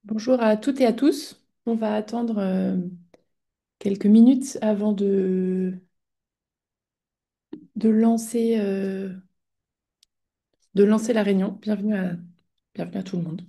Bonjour à toutes et à tous. On va attendre quelques minutes avant de de lancer la réunion. Bienvenue à tout le monde.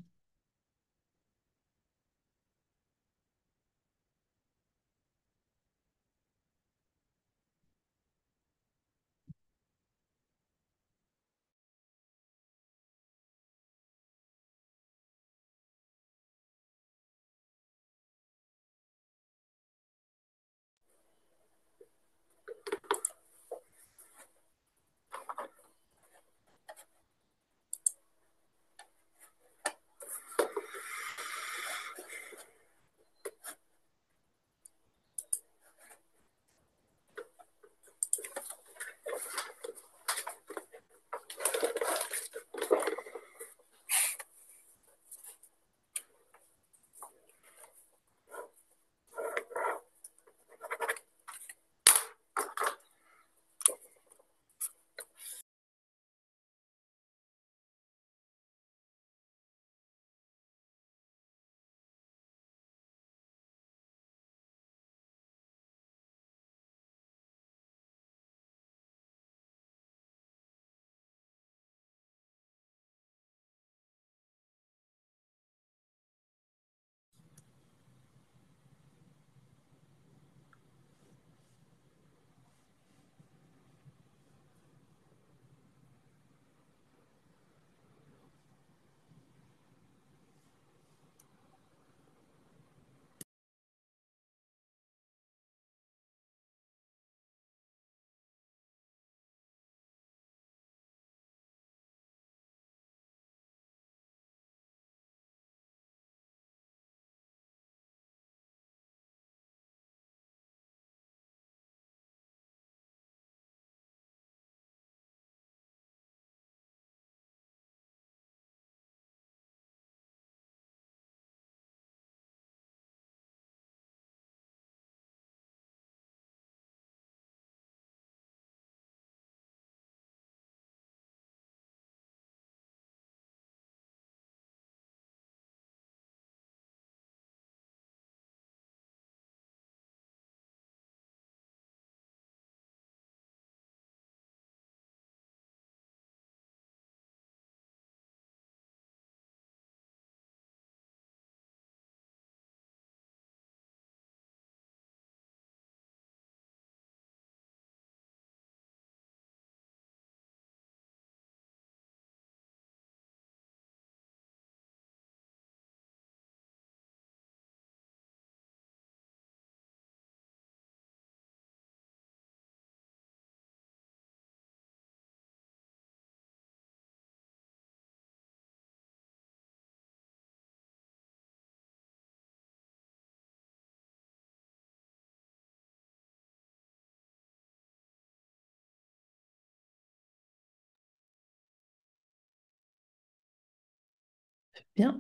Bien.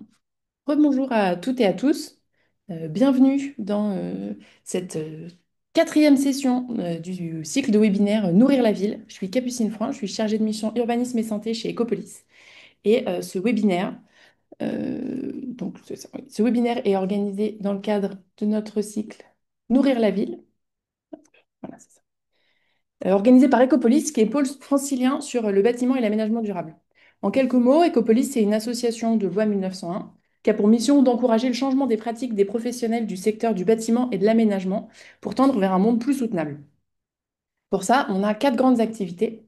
Rebonjour à toutes et à tous. Bienvenue dans cette quatrième session du cycle de webinaire Nourrir la ville. Je suis Capucine Frein, je suis chargée de mission urbanisme et santé chez Ecopolis. Et ce webinaire, oui, ce webinaire est organisé dans le cadre de notre cycle Nourrir la ville. Voilà, c'est ça. Organisé par Ecopolis, qui est pôle francilien sur le bâtiment et l'aménagement durable. En quelques mots, Ecopolis, c'est une association de loi 1901 qui a pour mission d'encourager le changement des pratiques des professionnels du secteur du bâtiment et de l'aménagement pour tendre vers un monde plus soutenable. Pour ça, on a quatre grandes activités.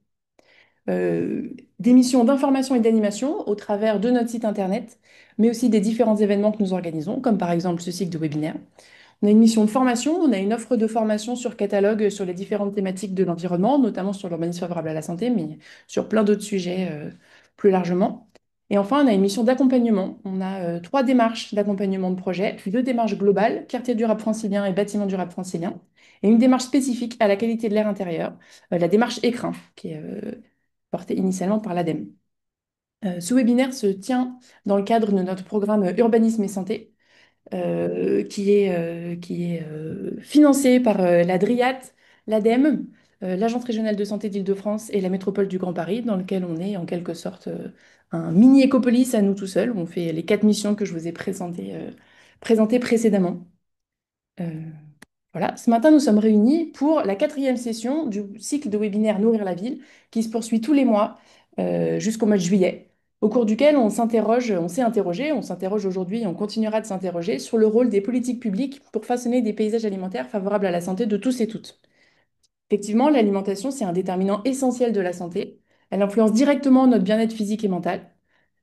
Euh, des missions d'information et d'animation au travers de notre site internet, mais aussi des différents événements que nous organisons, comme par exemple ce cycle de webinaire. On a une mission de formation, on a une offre de formation sur catalogue sur les différentes thématiques de l'environnement, notamment sur l'urbanisme favorable à la santé, mais sur plein d'autres sujets plus largement. Et enfin, on a une mission d'accompagnement. On a trois démarches d'accompagnement de projet, puis deux démarches globales, quartier durable francilien et bâtiment durable francilien, et une démarche spécifique à la qualité de l'air intérieur, la démarche écrin, qui est portée initialement par l'ADEME. Ce webinaire se tient dans le cadre de notre programme Urbanisme et Santé, qui est financé par la DRIAT, l'ADEME, l'Agence régionale de santé d'Île-de-France et la métropole du Grand Paris, dans lequel on est en quelque sorte un mini écopolis à nous tout seuls, où on fait les 4 missions que je vous ai présentées précédemment. Euh, voilà, ce matin, nous sommes réunis pour la 4e session du cycle de webinaire Nourrir la ville, qui se poursuit tous les mois jusqu'au mois de juillet, au cours duquel on s'est interrogé, on s'interroge aujourd'hui et on continuera de s'interroger sur le rôle des politiques publiques pour façonner des paysages alimentaires favorables à la santé de tous et toutes. Effectivement, l'alimentation, c'est un déterminant essentiel de la santé. Elle influence directement notre bien-être physique et mental.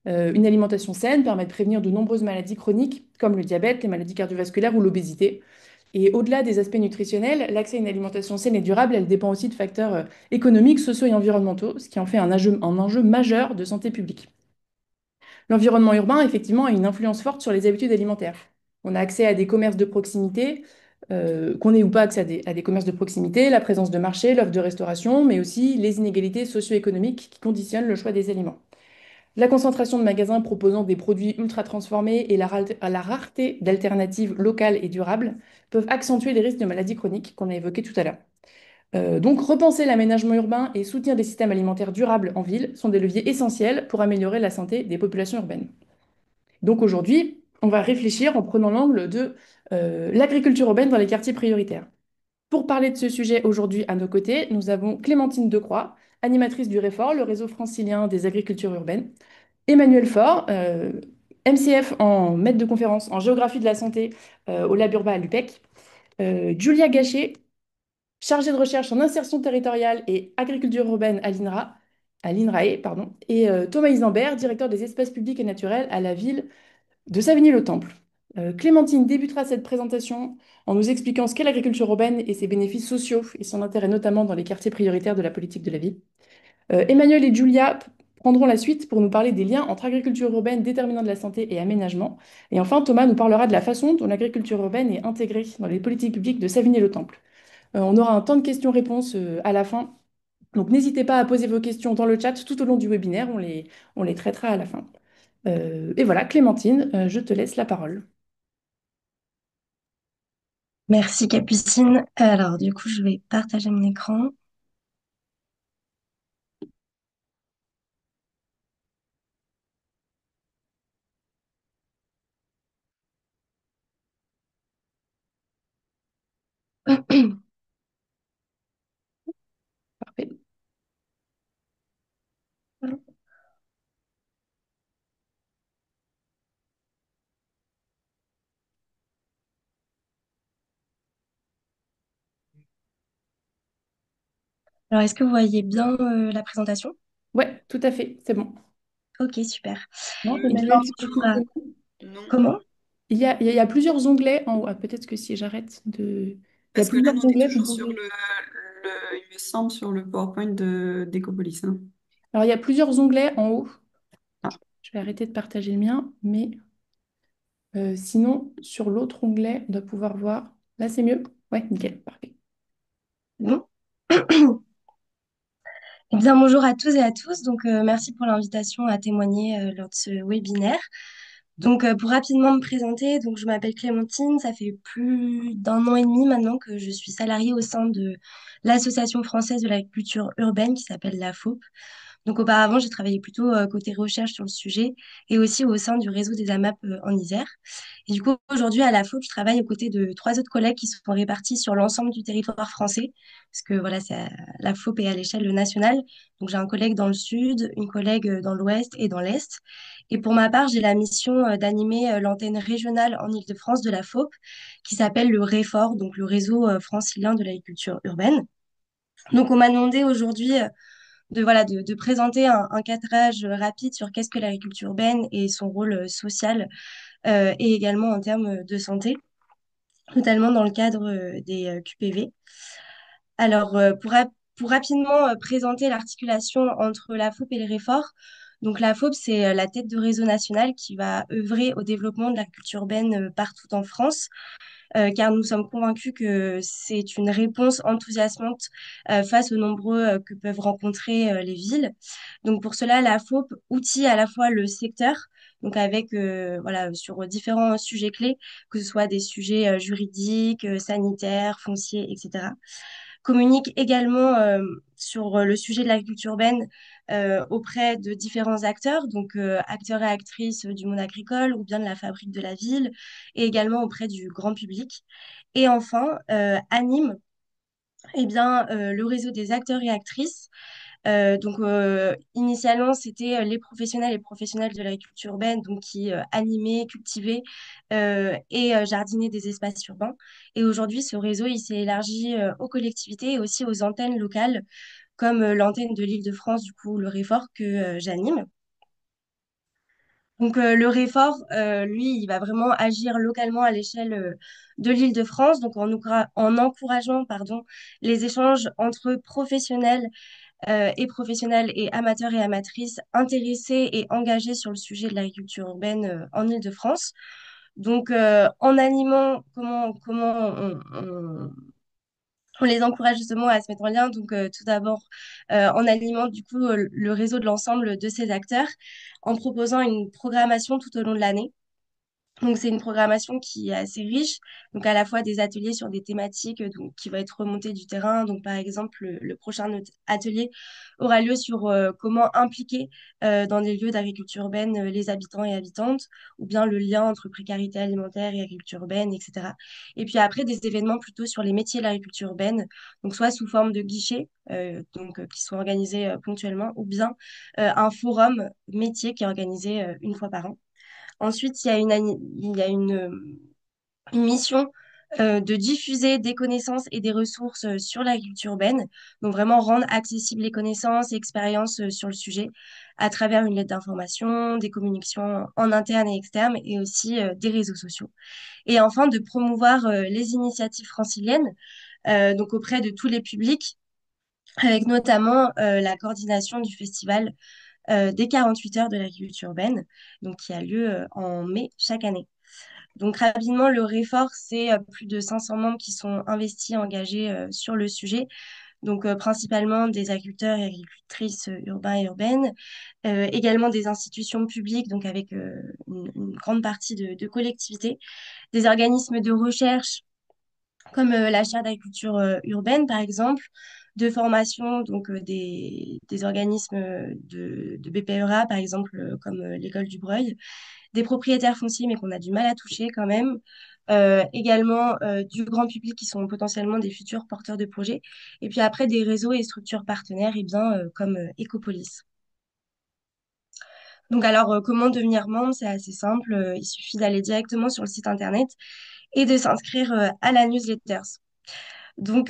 Une alimentation saine permet de prévenir de nombreuses maladies chroniques, comme le diabète, les maladies cardiovasculaires ou l'obésité. Et au-delà des aspects nutritionnels, l'accès à une alimentation saine et durable, elle dépend aussi de facteurs économiques, sociaux et environnementaux, ce qui en fait un enjeu majeur de santé publique. L'environnement urbain, effectivement, a une influence forte sur les habitudes alimentaires. On a accès à des commerces de proximité, qu'on ait ou pas accès à des commerces de proximité, la présence de marchés, l'offre de restauration, mais aussi les inégalités socio-économiques qui conditionnent le choix des aliments. La concentration de magasins proposant des produits ultra transformés et la rareté d'alternatives locales et durables peuvent accentuer les risques de maladies chroniques qu'on a évoqués tout à l'heure. Donc, repenser l'aménagement urbain et soutenir des systèmes alimentaires durables en ville sont des leviers essentiels pour améliorer la santé des populations urbaines. Donc, aujourd'hui, on va réfléchir en prenant l'angle de l'agriculture urbaine dans les quartiers prioritaires. Pour parler de ce sujet aujourd'hui à nos côtés, nous avons Clémentine Decroix, animatrice du REFOR, le réseau francilien des agricultures urbaines, Emmanuel Faure, MCF en maître de conférence en géographie de la santé au Lab Urba à l'UPEC, Julia Gachet, chargée de recherche en insertion territoriale et agriculture urbaine à l'INRAE, pardon, et Thomas Isambert, directeur des espaces publics et naturels à la ville de Savigny-le-Temple. Clémentine débutera cette présentation en nous expliquant ce qu'est l'agriculture urbaine et ses bénéfices sociaux et son intérêt notamment dans les quartiers prioritaires de la politique de la ville. Emmanuel et Julia prendront la suite pour nous parler des liens entre agriculture urbaine, déterminant de la santé et aménagement. Et enfin, Thomas nous parlera de la façon dont l'agriculture urbaine est intégrée dans les politiques publiques de Savigny-le-Temple. On aura un temps de questions-réponses à la fin. Donc n'hésitez pas à poser vos questions dans le chat tout au long du webinaire, on les traitera à la fin. Et voilà, Clémentine, je te laisse la parole. Merci Capucine. Alors du coup, je vais partager mon écran. Parfait. Alors, est-ce que vous voyez bien la présentation? Ouais, tout à fait, c'est bon. Ok, super. Non, Eh bien, Emmanuel, tu peux bonjour à... continuer. Non, Comment? Il y a plusieurs onglets en haut. Ah, peut-être que si j'arrête de... Il y a parce que là, plusieurs on est onglets, vous toujours sur pouvez... il me semble, sur le PowerPoint d'Ecopolis, hein. Alors, il y a plusieurs onglets en haut. Ah, Je vais arrêter de partager le mien, mais sinon, sur l'autre onglet, on doit pouvoir voir. Là, c'est mieux? Ouais, nickel, parfait. Bon. Eh bien, bonjour à tous et à tous. Donc, merci pour l'invitation à témoigner lors de ce webinaire. Donc, pour rapidement me présenter, donc je m'appelle Clémentine. Ça fait plus d'1 an et demi maintenant que je suis salariée au sein de l'Association française de l'agriculture urbaine qui s'appelle la FAUP. Donc auparavant, j'ai travaillé plutôt côté recherche sur le sujet et aussi au sein du réseau des AMAP en Isère. Et du coup, aujourd'hui, à la FAUP, je travaille aux côtés de 3 autres collègues qui sont répartis sur l'ensemble du territoire français, parce que voilà, la FAUP est à l'échelle nationale. Donc j'ai un collègue dans le sud, une collègue dans l'ouest et dans l'est. Et pour ma part, j'ai la mission d'animer l'antenne régionale en Île-de-France de la FAUP, qui s'appelle le REFOR, donc le réseau francilien de l'agriculture urbaine. Donc on m'a demandé aujourd'hui de présenter un cadrage rapide sur qu'est-ce que l'agriculture urbaine et son rôle social et également en termes de santé, notamment dans le cadre des QPV. Alors, pour rapidement présenter l'articulation entre la FAUP et le REFOR, donc la FAUP, c'est la tête de réseau national qui va œuvrer au développement de l'agriculture urbaine partout en France car nous sommes convaincus que c'est une réponse enthousiasmante face aux nombreux que peuvent rencontrer les villes. Donc pour cela, la FAUP outille à la fois le secteur, donc avec voilà sur différents sujets clés, que ce soit des sujets juridiques, sanitaires, fonciers, etc., communique également sur le sujet de l'agriculture urbaine auprès de différents acteurs, donc acteurs et actrices du monde agricole ou bien de la fabrique de la ville, et également auprès du grand public. Et enfin, anime eh bien, le réseau des acteurs et actrices. Initialement, c'était les professionnels et professionnels de l'agriculture urbaine, donc qui animaient, cultivaient et jardinaient des espaces urbains. Et aujourd'hui, ce réseau, il s'est élargi aux collectivités et aussi aux antennes locales, comme l'antenne de l'Île-de-France, du coup, le Réfort, que j'anime. Donc, le Réfort, lui, il va vraiment agir localement à l'échelle de l'Île-de-France, donc en encourageant, pardon, les échanges entre professionnels et professionnels et amateurs et amatrices intéressés et engagés sur le sujet de l'agriculture urbaine en Île-de-France. Donc, en animant, on les encourage justement à se mettre en lien. Donc, tout d'abord, en animant du coup le réseau de l'ensemble de ces acteurs, en proposant une programmation tout au long de l'année. Donc, c'est une programmation qui est assez riche. Donc, à la fois des ateliers sur des thématiques donc, qui vont être remontées du terrain. Donc, par exemple, le prochain atelier aura lieu sur comment impliquer dans des lieux d'agriculture urbaine les habitants et habitantes, ou bien le lien entre précarité alimentaire et agriculture urbaine, etc. Et puis après, des événements plutôt sur les métiers de l'agriculture urbaine, donc soit sous forme de guichets, qui sont organisés ponctuellement, ou bien un forum métier qui est organisé une fois par an. Ensuite, il y a une mission de diffuser des connaissances et des ressources sur l'agriculture urbaine. Donc, vraiment rendre accessibles les connaissances et expériences sur le sujet à travers une lettre d'information, des communications en interne et externe et aussi des réseaux sociaux. Et enfin, de promouvoir les initiatives franciliennes, donc auprès de tous les publics, avec notamment la coordination du festival des 48 heures de l'agriculture urbaine, donc qui a lieu en mai chaque année. Donc rapidement, le Réfort, c'est plus de 500 membres qui sont investis, engagés sur le sujet. Donc principalement des agriculteurs et agricultrices urbains et urbaines, également des institutions publiques, donc avec une grande partie de collectivités, des organismes de recherche comme la chaire d'agriculture urbaine, par exemple, de formation, donc des organismes de BPERA, par exemple, comme l'école du Breuil, des propriétaires fonciers, mais qu'on a du mal à toucher quand même, également du grand public qui sont potentiellement des futurs porteurs de projets, et puis après des réseaux et structures partenaires, et bien, comme Ecopolis. Donc alors, comment devenir membre? C'est assez simple, il suffit d'aller directement sur le site internet et de s'inscrire à la newsletter. Donc,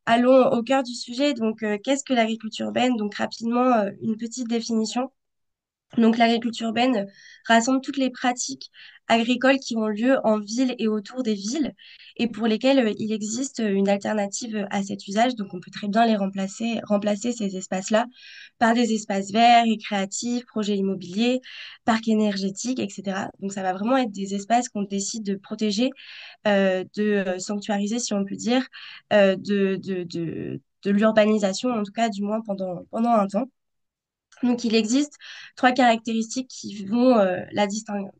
allons au cœur du sujet. Donc, qu'est-ce que l'agriculture urbaine? Donc, rapidement, une petite définition. Donc, l'agriculture urbaine rassemble toutes les pratiques agricoles qui ont lieu en ville et autour des villes et pour lesquelles il existe une alternative à cet usage. Donc, on peut très bien remplacer ces espaces-là par des espaces verts et créatifs, projets immobiliers, parcs énergétiques, etc. Donc, ça va vraiment être des espaces qu'on décide de protéger, de sanctuariser, si on peut dire, de l'urbanisation, en tout cas, du moins pendant un temps. Donc, il existe trois caractéristiques qui vont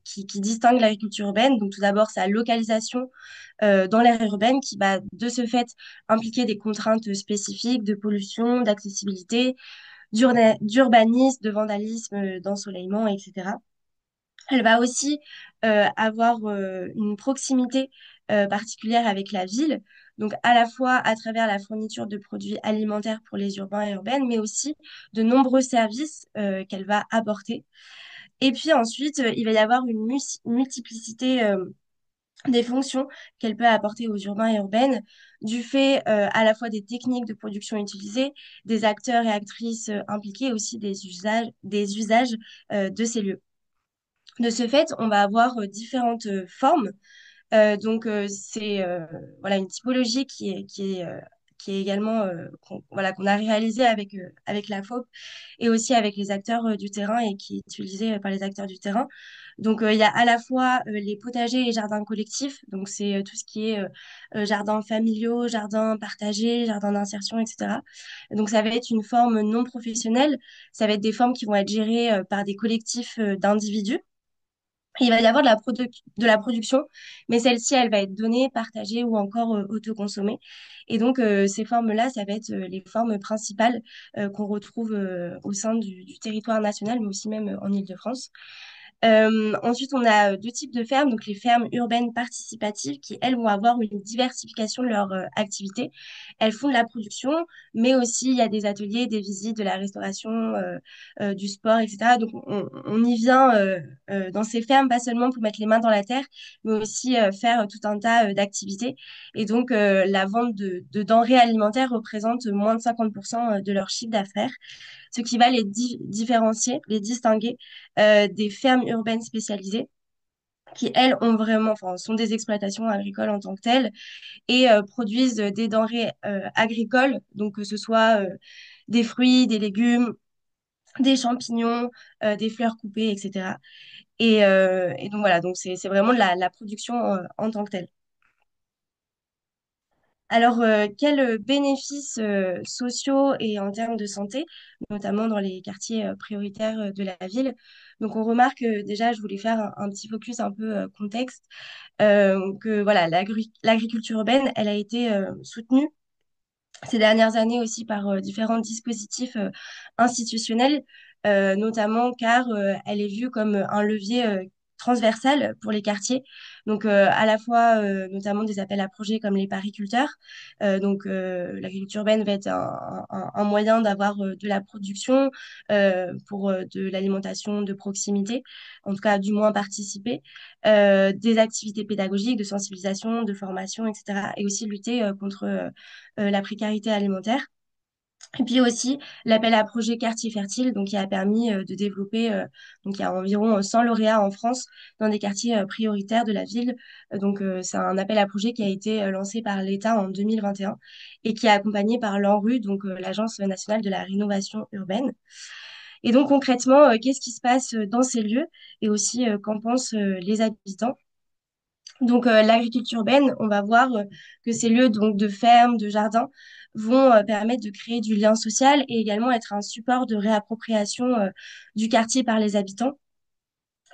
qui distinguent l'agriculture urbaine. Donc, tout d'abord, sa localisation dans l'aire urbaine qui va de ce fait impliquer des contraintes spécifiques de pollution, d'accessibilité, d'urbanisme, de vandalisme, d'ensoleillement, etc. Elle va aussi avoir une proximité particulière avec la ville, donc à la fois à travers la fourniture de produits alimentaires pour les urbains et urbaines, mais aussi de nombreux services qu'elle va apporter. Et puis ensuite, il va y avoir une multiplicité des fonctions qu'elle peut apporter aux urbains et urbaines, du fait à la fois des techniques de production utilisées, des acteurs et actrices impliqués, et aussi des usages de ces lieux. De ce fait, on va avoir différentes formes. C'est voilà, une typologie qui est également qu'on a réalisée avec la FOP et aussi avec les acteurs du terrain et qui est utilisée par les acteurs du terrain. Donc, il y a à la fois les potagers et jardins collectifs. Donc, c'est tout ce qui est jardins familiaux, jardins partagés, jardins d'insertion, etc. Donc, ça va être une forme non professionnelle. Ça va être des formes qui vont être gérées par des collectifs d'individus Il va y avoir de la production, mais celle-ci, elle va être donnée, partagée ou encore autoconsommée. Et donc, ces formes-là, ça va être les formes principales qu'on retrouve au sein du territoire national, mais aussi même en Île-de-France. Ensuite, on a deux types de fermes, donc les fermes urbaines participatives qui, elles, vont avoir une diversification de leur activité. Elles font de la production, mais aussi il y a des ateliers, des visites, de la restauration, du sport, etc. Donc, on y vient dans ces fermes, pas seulement pour mettre les mains dans la terre, mais aussi faire tout un tas d'activités. Et donc, la vente de denrées alimentaires représente moins de 50% de leur chiffre d'affaires, ce qui va les différencier, les distinguer des fermes urbaines spécialisées qui, elles, ont vraiment, enfin, sont des exploitations agricoles en tant que telles et produisent des denrées agricoles, donc que ce soit des fruits, des légumes, des champignons, des fleurs coupées, etc. Et donc voilà, donc c'est vraiment de la production en tant que telle. Alors, quels bénéfices sociaux et en termes de santé, notamment dans les quartiers prioritaires de la ville? Donc, on remarque déjà, je voulais faire un petit focus un peu contexte, que voilà, l'agriculture urbaine, elle a été soutenue ces dernières années aussi par différents dispositifs institutionnels, notamment car elle est vue comme un levier transversal pour les quartiers. Donc, à la fois, notamment des appels à projets comme les pariculteurs. Donc, l'agriculture urbaine va être un moyen d'avoir de la production pour de l'alimentation de proximité, en tout cas, du moins participer, des activités pédagogiques, de sensibilisation, de formation, etc. Et aussi lutter contre la précarité alimentaire. Et puis aussi l'appel à projet Quartier Fertile, donc qui a permis de développer, donc il y a environ 100 lauréats en France dans des quartiers prioritaires de la ville. C'est un appel à projet qui a été lancé par l'État en 2021 et qui est accompagné par l'ANRU, donc l'Agence nationale de la rénovation urbaine. Et donc concrètement, qu'est-ce qui se passe dans ces lieux et aussi qu'en pensent les habitants? Donc, l'agriculture urbaine, on va voir que ces lieux donc, de fermes, de jardins, vont permettre de créer du lien social et également être un support de réappropriation du quartier par les habitants.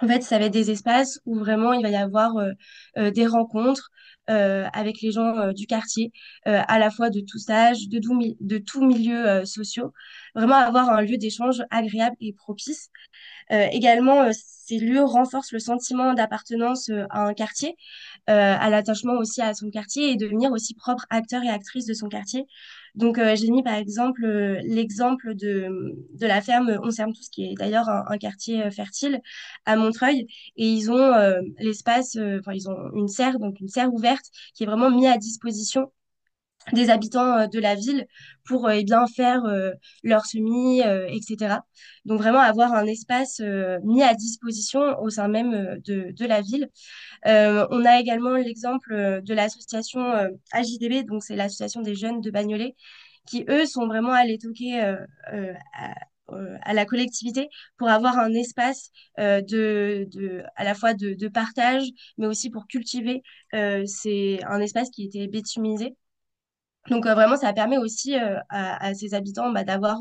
En fait, ça va être des espaces où vraiment il va y avoir des rencontres avec les gens du quartier, à la fois de tous âges, de tout milieu sociaux. Vraiment avoir un lieu d'échange agréable et propice. Également, ces lieux renforcent le sentiment d'appartenance à un quartier, à l'attachement aussi à son quartier et devenir aussi propre acteur et actrice de son quartier. Donc, j'ai mis par exemple l'exemple de la ferme On Serme Tous, qui est d'ailleurs un quartier fertile à Montreuil. Et ils ont l'espace, enfin, ils ont une serre, donc une serre ouverte qui est vraiment mise à disposition des habitants de la ville pour eh bien faire leur semis, etc. Donc vraiment avoir un espace mis à disposition au sein même de la ville. On a également l'exemple de l'association AJDB, donc c'est l'association des jeunes de Bagnolet, qui eux sont vraiment allés toquer à la collectivité pour avoir un espace à la fois de partage, mais aussi pour cultiver. C'est un espace qui était bitumisé. Donc vraiment, ça permet aussi à ces habitants bah, d'avoir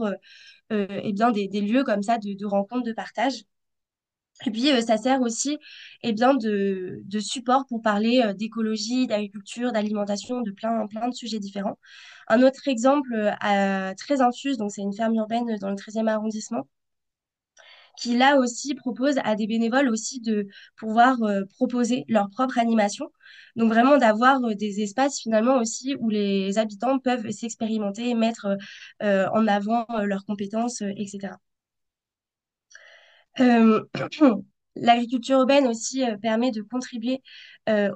eh bien, des lieux comme ça de rencontre, de partage. Et puis, ça sert aussi eh bien, de support pour parler d'écologie, d'agriculture, d'alimentation, de plein de sujets différents. Un autre exemple très infuse, donc c'est une ferme urbaine dans le 13e arrondissement, qui là aussi propose à des bénévoles aussi de pouvoir proposer leur propre animation. Donc vraiment d'avoir des espaces finalement aussi où les habitants peuvent s'expérimenter et mettre en avant leurs compétences, etc. Euh, L'agriculture urbaine aussi permet de contribuer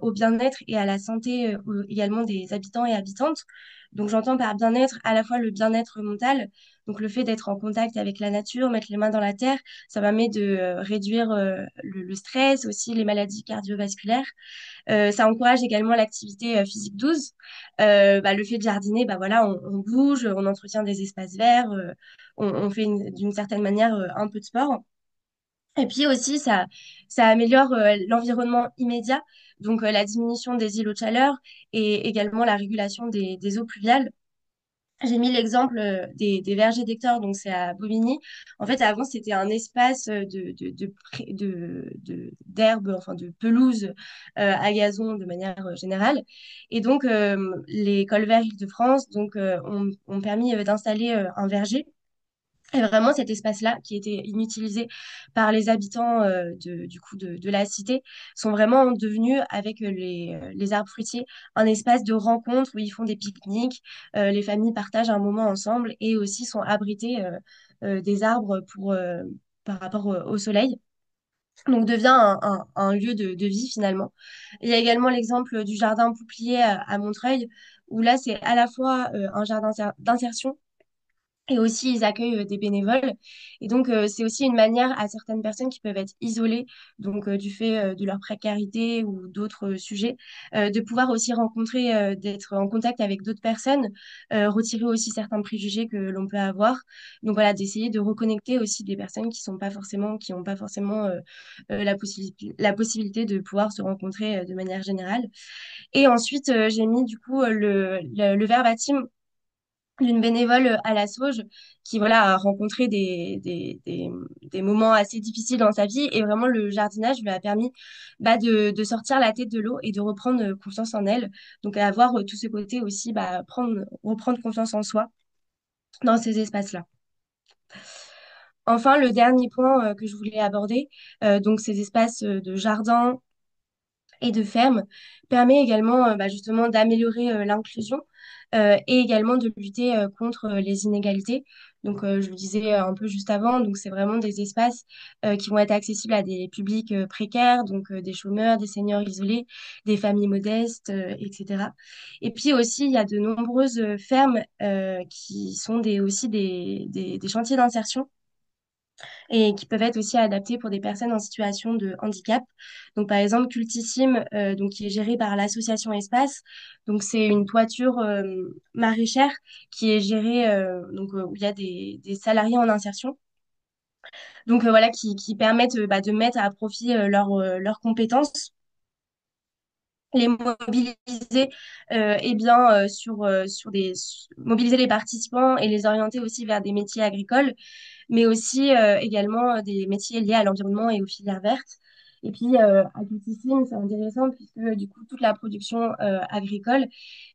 au bien-être et à la santé également des habitants et habitantes. Donc j'entends par bien-être à la fois le bien-être mental, donc le fait d'être en contact avec la nature, mettre les mains dans la terre, ça permet de réduire le stress, aussi les maladies cardiovasculaires. Ça encourage également l'activité physique douce. Bah, le fait de jardiner, bah, voilà, on bouge, on entretient des espaces verts, on fait d'une certaine manière un peu de sport. Et puis aussi, ça améliore l'environnement immédiat, donc la diminution des îlots de chaleur et également la régulation des eaux pluviales. J'ai mis l'exemple des vergers d'Hector, donc c'est à Bobigny. En fait, avant, c'était un espace d'herbe, enfin de pelouse à gazon de manière générale. Et donc, les Colverts Île-de-France ont permis d'installer un verger. Et vraiment, cet espace-là, qui était inutilisé par les habitants du coup de la cité, sont vraiment devenus, avec les arbres fruitiers, un espace de rencontre où ils font des pique-niques, les familles partagent un moment ensemble et aussi sont abrités des arbres par rapport au soleil. Donc, devient un lieu de vie finalement. Il y a également l'exemple du jardin Pouplier à Montreuil, où là, c'est à la fois un jardin d'insertion et aussi, ils accueillent des bénévoles. Et donc, c'est aussi une manière à certaines personnes qui peuvent être isolées, donc du fait de leur précarité ou d'autres sujets, de pouvoir aussi rencontrer, d'être en contact avec d'autres personnes, retirer aussi certains préjugés que l'on peut avoir. Donc voilà, d'essayer de reconnecter aussi des personnes qui sont pas forcément, qui n'ont pas forcément la possibilité de pouvoir se rencontrer de manière générale. Et ensuite, j'ai mis du coup le verbatim d'une bénévole à la Sauge qui voilà a rencontré des moments assez difficiles dans sa vie et vraiment le jardinage lui a permis de sortir la tête de l'eau et de reprendre confiance en elle, donc à avoir tout ce côté aussi reprendre confiance en soi dans ces espaces-là. Enfin, le dernier point que je voulais aborder, donc ces espaces de jardin et de ferme permet également justement d'améliorer l'inclusion et également de lutter contre les inégalités. Donc, je le disais un peu juste avant, donc c'est vraiment des espaces qui vont être accessibles à des publics précaires, donc des chômeurs, des seniors isolés, des familles modestes, etc. Et puis aussi, il y a de nombreuses fermes qui sont aussi des chantiers d'insertion et qui peuvent être aussi adaptés pour des personnes en situation de handicap. Donc, par exemple, Cultissime, donc, qui est géré par l'association Espace. Donc, c'est une toiture maraîchère qui est gérée, où il y a des salariés en insertion. Donc, voilà, qui permettent de mettre à profit leurs compétences, les mobiliser mobiliser les participants et les orienter aussi vers des métiers agricoles mais aussi également des métiers liés à l'environnement et aux filières vertes. Et puis, à Cultissime, c'est intéressant puisque du coup, toute la production agricole,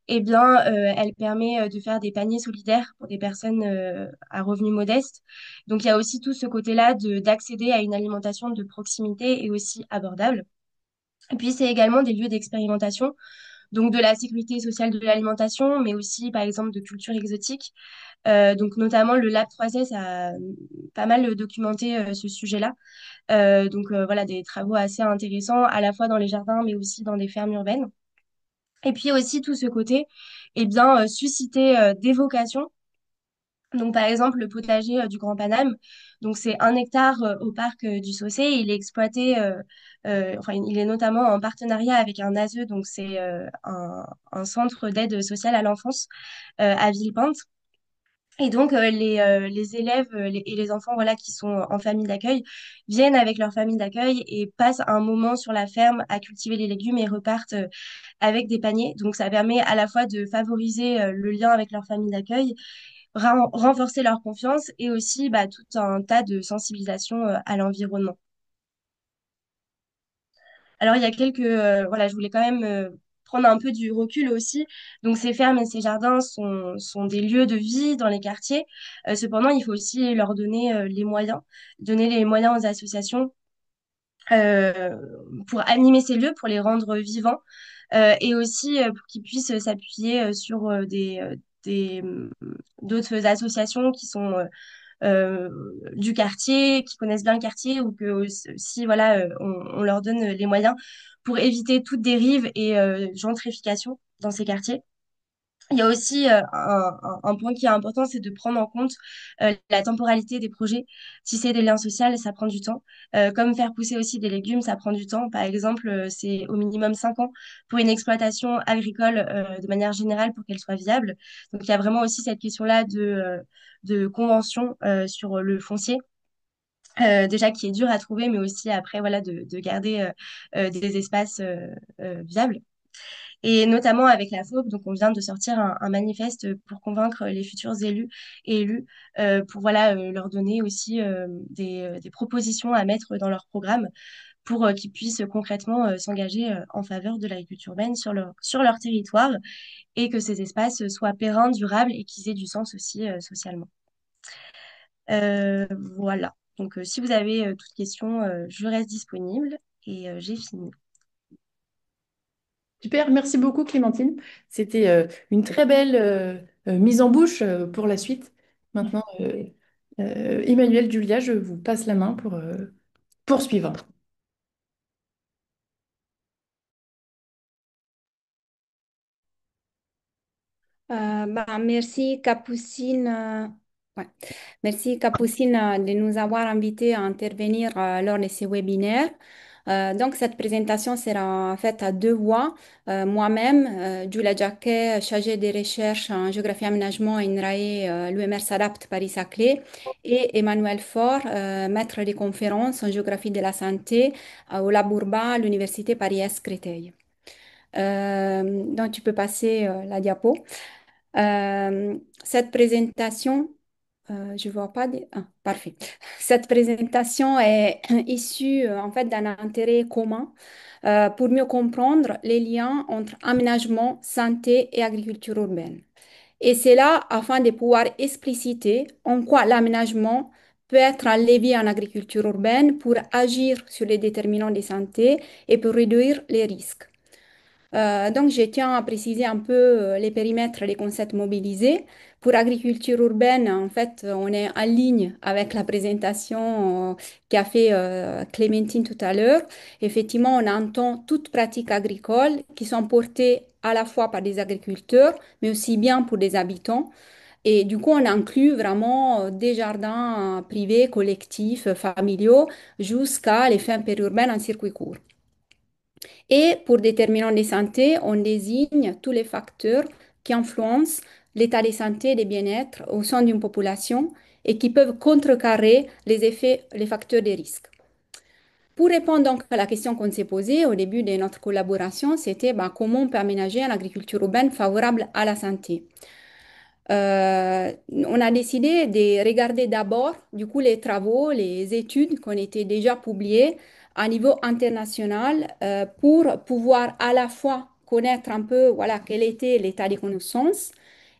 elle permet de faire des paniers solidaires pour des personnes à revenus modestes. Donc, il y a aussi tout ce côté-là d'accéder à une alimentation de proximité et aussi abordable. Et puis, c'est également des lieux d'expérimentation donc de la sécurité sociale de l'alimentation, mais aussi par exemple de culture exotique. Donc notamment le Lab 3S a pas mal documenté ce sujet-là. Voilà des travaux assez intéressants à la fois dans les jardins, mais aussi dans des fermes urbaines. Et puis aussi tout ce côté, susciter des vocations. Donc, par exemple, le potager du Grand Paname, donc c'est 1 hectare au parc du Saussé. Il est exploité, enfin, il est notamment en partenariat avec un ASE, donc c'est un centre d'aide sociale à l'enfance à Villepinte. Et donc, les élèves et les enfants voilà, qui sont en famille d'accueil viennent avec leur famille d'accueil et passent un moment sur la ferme à cultiver les légumes et repartent avec des paniers. Donc, ça permet à la fois de favoriser le lien avec leur famille d'accueil renforcer leur confiance et aussi tout un tas de sensibilisation à l'environnement. Alors, il y a voilà, je voulais quand même prendre un peu du recul aussi. Donc, ces fermes et ces jardins sont des lieux de vie dans les quartiers. Cependant, il faut aussi leur donner les moyens, donner les moyens aux associations euh, pour animer ces lieux, pour les rendre vivants et aussi pour qu'ils puissent s'appuyer sur d'autres associations qui sont euh, du quartier, qui connaissent bien le quartier ou que si voilà, on leur donne les moyens pour éviter toute dérive et gentrification dans ces quartiers. Il y a aussi un point qui est important, c'est de prendre en compte la temporalité des projets. Tisser des liens sociaux, ça prend du temps. Comme faire pousser aussi des légumes, ça prend du temps. Par exemple, c'est au minimum 5 ans pour une exploitation agricole de manière générale pour qu'elle soit viable. Donc, il y a vraiment aussi cette question-là de convention sur le foncier. Déjà qui est dur à trouver, mais aussi après voilà de garder des espaces viables. Et notamment avec la FAUB, donc on vient de sortir un manifeste pour convaincre les futurs élus et élus pour voilà, leur donner aussi des propositions à mettre dans leur programme pour qu'ils puissent concrètement s'engager en faveur de l'agriculture urbaine sur leur territoire et que ces espaces soient pérennes, durables et qu'ils aient du sens aussi socialement. Euh, voilà. Donc, si vous avez toute question, je reste disponible et j'ai fini. Super, merci beaucoup Clémentine. C'était une très belle mise en bouche pour la suite. Maintenant, Emmanuel, Julia, je vous passe la main pour poursuivre. Merci Capucine, ouais. Merci Capucine de nous avoir invités à intervenir lors de ces webinaires. Donc cette présentation sera faite à deux voix. Moi-même, Julia Jacquet, chargée des recherches en géographie aménagement et INRAE, l'UMR s'adapte Paris-Saclay, et Emmanuel Faure, maître des conférences en géographie de la santé au Labourba à l'Université Paris-Est Créteil. Donc tu peux passer la diapo. Cette présentation, je vois pas. Parfait. Cette présentation est issue en fait d'un intérêt commun pour mieux comprendre les liens entre aménagement, santé et agriculture urbaine. Et c'est là afin de pouvoir expliciter en quoi l'aménagement peut être un levier en agriculture urbaine pour agir sur les déterminants de santé et pour réduire les risques. Donc, je tiens à préciser un peu les périmètres des concepts mobilisés. Pour agriculture urbaine, en fait, on est en ligne avec la présentation qu'a fait Clémentine tout à l'heure. Effectivement, on entend toutes pratiques agricoles qui sont portées à la fois par des agriculteurs, mais aussi bien pour des habitants. Et du coup, on inclut vraiment des jardins privés, collectifs, familiaux, jusqu'à les fermes périurbaines en circuit court. Et pour déterminants de santé, on désigne tous les facteurs qui influencent l'état de santé et de bien-être au sein d'une population et qui peuvent contrecarrer les effets, les facteurs de risque. Pour répondre donc à la question qu'on s'est posée au début de notre collaboration, c'était comment on peut aménager une agriculture urbaine favorable à la santé. On a décidé de regarder d'abord du coup les travaux, les études qui ont été déjà publiées à niveau international pour pouvoir à la fois connaître un peu voilà, quel était l'état des connaissances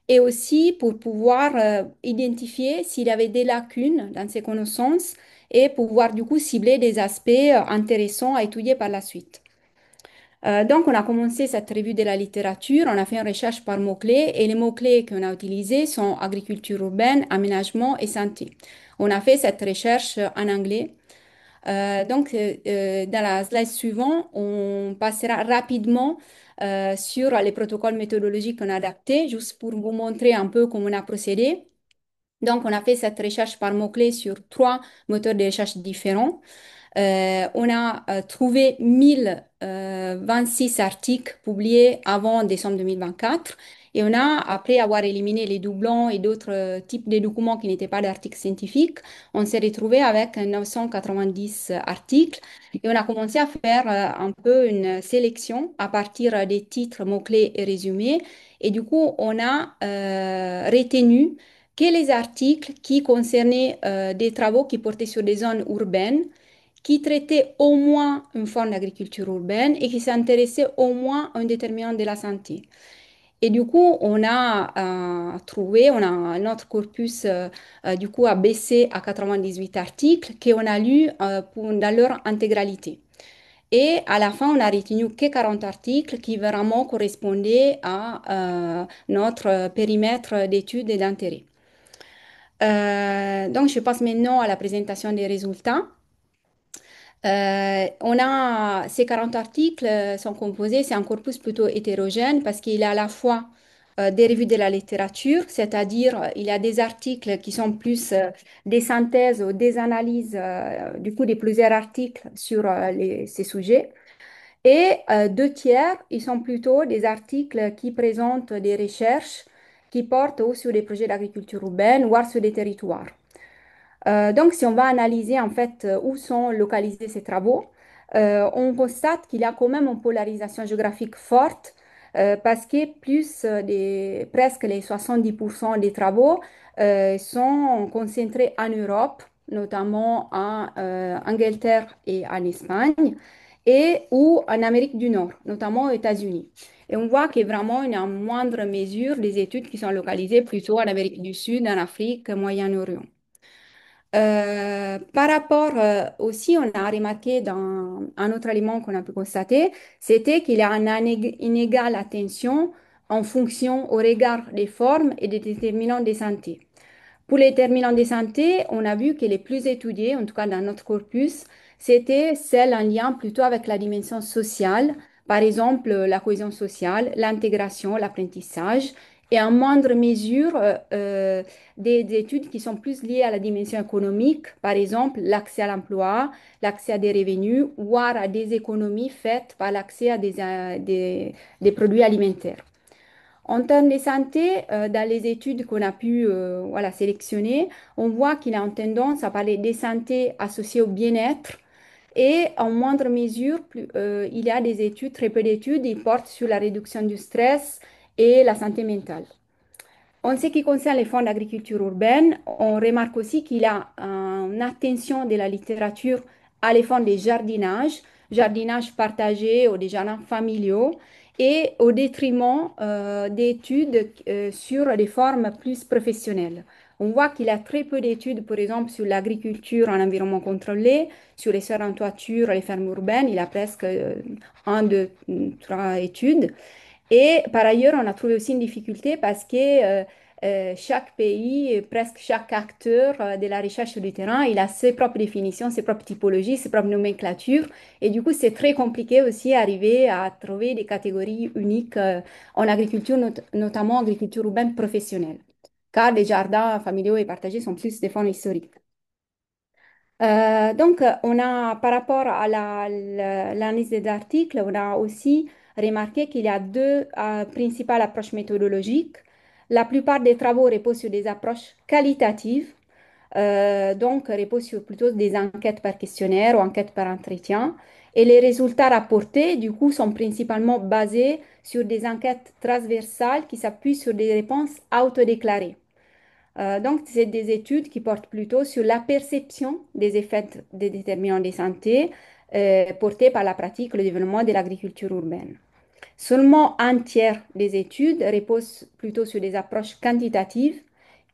et aussi pour pouvoir identifier s'il y avait des lacunes dans ces connaissances et pouvoir du coup cibler des aspects intéressants à étudier par la suite. Donc, on a commencé cette revue de la littérature, on a fait une recherche par mots-clés et les mots-clés qu'on a utilisés sont agriculture urbaine, aménagement et santé. On a fait cette recherche en anglais. Dans la slide suivante, on passera rapidement sur les protocoles méthodologiques qu'on a adaptés, juste pour vous montrer un peu comment on a procédé. Donc, on a fait cette recherche par mots-clés sur trois moteurs de recherche différents. On a trouvé 1026 articles publiés avant décembre 2024 et on a, après avoir éliminé les doublons et d'autres types de documents qui n'étaient pas d'articles scientifiques, on s'est retrouvé avec 990 articles et on a commencé à faire un peu une sélection à partir des titres, mots-clés et résumés. Et du coup, on a retenu que les articles qui concernaient des travaux qui portaient sur des zones urbaines qui traitait au moins une forme d'agriculture urbaine et qui s'intéressait au moins à un déterminant de la santé. Et du coup, on a trouvé, on a notre corpus du coup a baissé à 98 articles qu'on a lus dans leur intégralité. Et à la fin, on a retenu que 40 articles qui vraiment correspondaient à notre périmètre d'études et d'intérêt. Donc, je passe maintenant à la présentation des résultats. On a ces 40 articles sont composés, c'est un corpus plutôt hétérogène parce qu'il y a à la fois des revues de la littérature, c'est-à-dire il y a des articles qui sont plus des synthèses ou des analyses du coup de plusieurs articles sur ces sujets. Et deux tiers, ils sont plutôt des articles qui présentent des recherches qui portent ou sur des projets d'agriculture urbaine, voire sur des territoires. Donc, si on va analyser en fait où sont localisés ces travaux, on constate qu'il y a quand même une polarisation géographique forte parce que presque les 70% des travaux sont concentrés en Europe, notamment en Angleterre et en Espagne, et ou en Amérique du Nord, notamment aux États-Unis. Et on voit qu'il y a vraiment une moindre mesure des études qui sont localisées plutôt en Amérique du Sud, en Afrique, Moyen-Orient. Par rapport aussi, on a remarqué dans un autre élément qu'on a pu constater, c'était qu'il y a une inégale attention en fonction au regard des formes et des déterminants de santé. Pour les déterminants de santé, on a vu que les plus étudiés, en tout cas dans notre corpus, c'était celles en lien plutôt avec la dimension sociale, par exemple la cohésion sociale, l'intégration, l'apprentissage, et en moindre mesure des études qui sont plus liées à la dimension économique, par exemple l'accès à l'emploi, l'accès à des revenus, voire à des économies faites par l'accès à des produits alimentaires. En termes de santé, dans les études qu'on a pu voilà, sélectionner, on voit qu'il a une tendance à parler des santé associées au bien-être et en moindre mesure, il y a des études, très peu d'études, qui portent sur la réduction du stress et la santé mentale. En ce qui concerne les fonds d'agriculture urbaine, on remarque aussi qu'il y a une attention de la littérature à les fonds de jardinage, jardinage partagé ou des jardins familiaux, et au détriment d'études sur les formes plus professionnelles. On voit qu'il y a très peu d'études, par exemple, sur l'agriculture en environnement contrôlé, sur les serres en toiture, les fermes urbaines. Il y a presque un, deux, trois études. Et par ailleurs, on a trouvé aussi une difficulté parce que chaque pays, presque chaque acteur de la recherche sur le terrain, il a ses propres définitions, ses propres typologies, ses propres nomenclatures. Et du coup, c'est très compliqué aussi d'arriver à trouver des catégories uniques en agriculture, notamment agriculture urbaine professionnelle. Car les jardins familiaux et partagés sont plus des fonds historiques. Donc, on a, par rapport à l'analyse des articles, on a aussi remarqué qu'il y a deux principales approches méthodologiques. La plupart des travaux reposent sur des approches qualitatives, donc reposent sur plutôt des enquêtes par questionnaire ou enquêtes par entretien. Et les résultats rapportés, du coup, sont principalement basés sur des enquêtes transversales qui s'appuient sur des réponses autodéclarées. Donc, c'est des études qui portent plutôt sur la perception des effets des déterminants de santé portés par la pratique et le développement de l'agriculture urbaine. Seulement un tiers des études reposent plutôt sur des approches quantitatives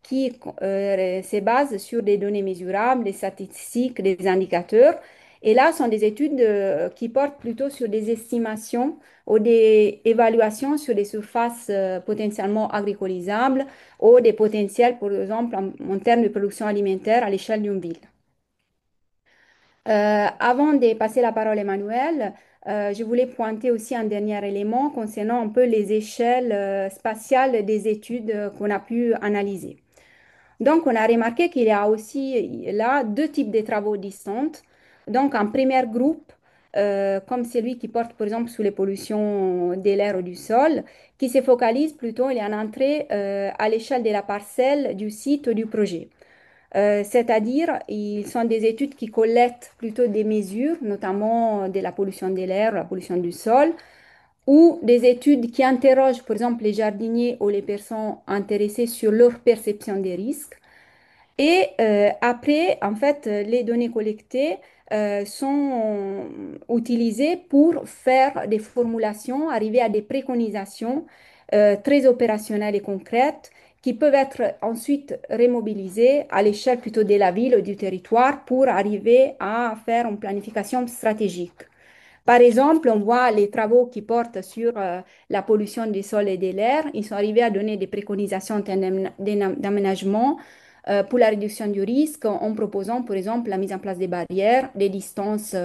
qui se basent sur des données mesurables, des statistiques, des indicateurs. Et là, ce sont des études qui portent plutôt sur des estimations ou des évaluations sur des surfaces potentiellement agricolisables ou des potentiels, par exemple, en termes de production alimentaire à l'échelle d'une ville. Avant de passer la parole à Emmanuel, je voulais pointer aussi un dernier élément concernant un peu les échelles spatiales des études qu'on a pu analyser. Donc, on a remarqué qu'il y a aussi là deux types de travaux distincts. Donc, un premier groupe, comme celui qui porte par exemple sur les pollutions de l'air ou du sol, qui se focalise plutôt, il y a une entrée à l'échelle de la parcelle, du site ou du projet. C'est-à-dire, ils sont des études qui collectent plutôt des mesures, notamment de la pollution de l'air, la pollution du sol, ou des études qui interrogent, par exemple, les jardiniers ou les personnes intéressées sur leur perception des risques. Et après, en fait, les données collectées sont utilisées pour faire des formulations, arriver à des préconisations très opérationnelles et concrètes qui peuvent être ensuite remobilisées à l'échelle plutôt de la ville ou du territoire pour arriver à faire une planification stratégique. Par exemple, on voit les travaux qui portent sur la pollution du sol et de l'air. Ils sont arrivés à donner des préconisations en termes d'aménagement pour la réduction du risque en proposant, par exemple, la mise en place des barrières, des distances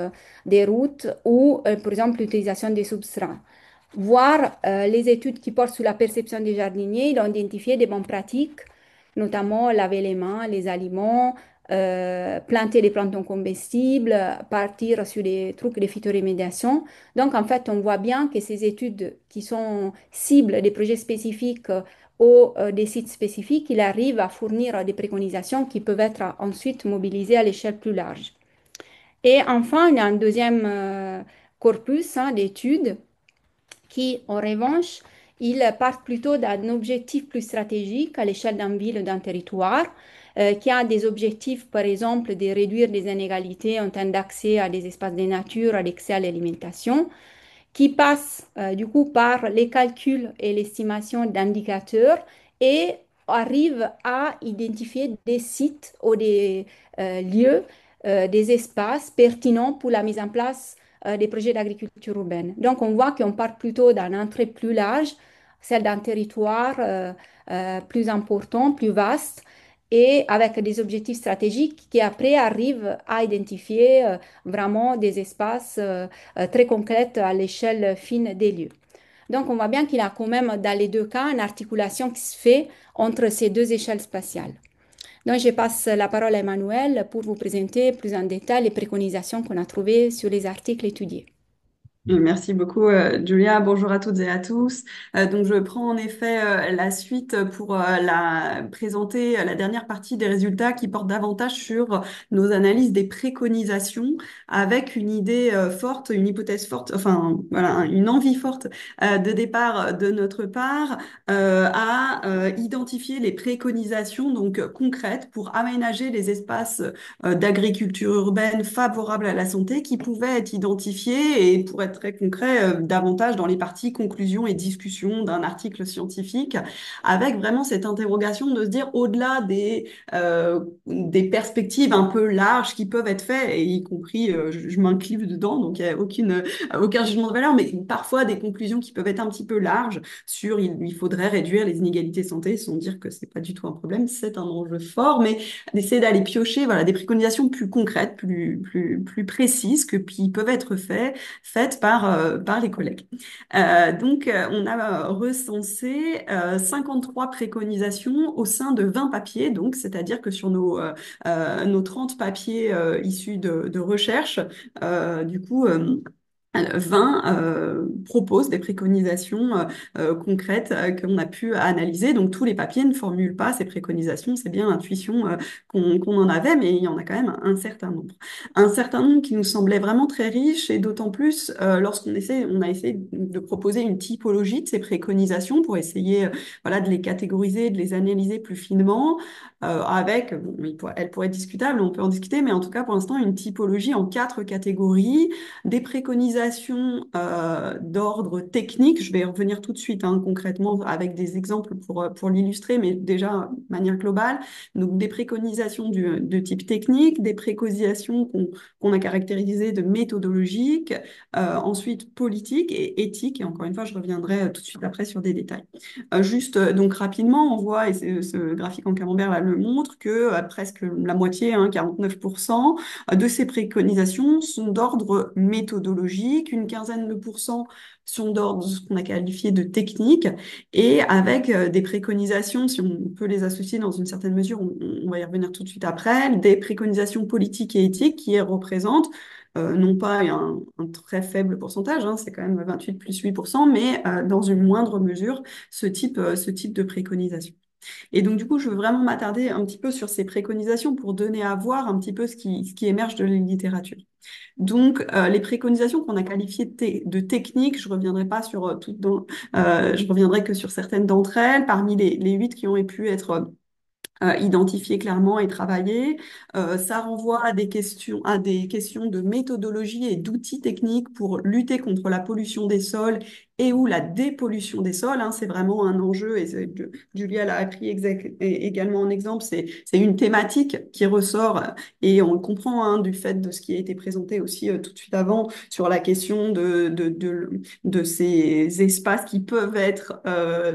des routes ou, par exemple, l'utilisation des substrats. Voir les études qui portent sur la perception des jardiniers, ils ont identifié des bonnes pratiques, notamment laver les mains, les aliments, planter des plantes non comestibles, partir sur des trucs de phytorémédiation. Donc, en fait, on voit bien que ces études qui sont cibles des projets spécifiques ou des sites spécifiques, il arrive à fournir des préconisations qui peuvent être ensuite mobilisées à l'échelle plus large. Et enfin, il y a un deuxième corpus d'études qui, en revanche, ils partent plutôt d'un objectif plus stratégique à l'échelle d'une ville ou d'un territoire, qui a des objectifs, par exemple, de réduire les inégalités en termes d'accès à des espaces de nature, à l'accès à l'alimentation, qui passe du coup par les calculs et l'estimation d'indicateurs et arrive à identifier des sites ou des lieux, des espaces pertinents pour la mise en place des projets d'agriculture urbaine. Donc on voit qu'on part plutôt d'un entrée plus large, celle d'un territoire plus important, plus vaste, et avec des objectifs stratégiques qui après arrivent à identifier vraiment des espaces très concrètes à l'échelle fine des lieux. Donc, on voit bien qu'il y a quand même dans les deux cas une articulation qui se fait entre ces deux échelles spatiales. Donc, je passe la parole à Emmanuel pour vous présenter plus en détail les préconisations qu'on a trouvées sur les articles étudiés. Merci beaucoup, Julia. Bonjour à toutes et à tous. Donc, je prends en effet la suite pour présenter la dernière partie des résultats qui portent davantage sur nos analyses des préconisations avec une idée forte, une hypothèse forte, enfin, voilà, une envie forte de départ de notre part à identifier les préconisations donc concrètes pour aménager les espaces d'agriculture urbaine favorables à la santé qui pouvaient être identifiés et pour être très concret, davantage dans les parties conclusions et discussions d'un article scientifique, avec vraiment cette interrogation de se dire au-delà des perspectives un peu larges qui peuvent être faites, et y compris, je m'inclus dedans, donc il n'y a aucun jugement de valeur, mais parfois des conclusions qui peuvent être un petit peu larges sur il faudrait réduire les inégalités de santé, sans dire que c'est pas du tout un problème, c'est un enjeu fort, mais d'essayer d'aller piocher voilà, des préconisations plus concrètes, plus précises, qui peuvent être faites par les collègues. On a recensé 53 préconisations au sein de 20 papiers, donc c'est-à-dire que sur nos 30 papiers issus de recherche, du coup, 20 proposent des préconisations concrètes qu'on a pu analyser. Donc tous les papiers ne formulent pas ces préconisations, c'est bien l'intuition qu'on en avait, mais il y en a quand même un certain nombre. Un certain nombre qui nous semblait vraiment très riche, et d'autant plus on a essayé de proposer une typologie de ces préconisations pour essayer voilà, de les catégoriser, de les analyser plus finement, elle pourrait être discutable, on peut en discuter, mais en tout cas pour l'instant une typologie en 4 catégories, des préconisations d'ordre technique. Je vais revenir tout de suite concrètement avec des exemples pour l'illustrer, mais déjà de manière globale. Donc des préconisations de type technique, des préconisations qu'on a caractérisées de méthodologiques, ensuite politiques et éthiques. Et encore une fois, je reviendrai tout de suite après sur des détails. Donc rapidement, on voit, et ce graphique en camembert là, le montre, que presque la moitié, 49%, de ces préconisations sont d'ordre méthodologique, une quinzaine de pourcents sont d'ordre de ce qu'on a qualifié de technique, et avec des préconisations, si on peut les associer dans une certaine mesure, on va y revenir tout de suite après, des préconisations politiques et éthiques qui représentent non pas un très faible pourcentage, c'est quand même 28 plus 8%, mais dans une moindre mesure, ce type de préconisation. Et donc, du coup, je veux vraiment m'attarder un petit peu sur ces préconisations pour donner à voir un petit peu ce qui émerge de la littérature. Donc, les préconisations qu'on a qualifiées de techniques, je reviendrai pas sur toutes, je reviendrai que sur certaines d'entre elles. Parmi les 8 qui ont pu être identifier clairement et travailler. Ça renvoie à des questions de méthodologie et d'outils techniques pour lutter contre la pollution des sols et ou la dépollution des sols. C'est vraiment un enjeu, et Julia l'a pris également en exemple, c'est une thématique qui ressort, et on le comprend du fait de ce qui a été présenté aussi tout de suite avant sur la question de ces espaces qui peuvent être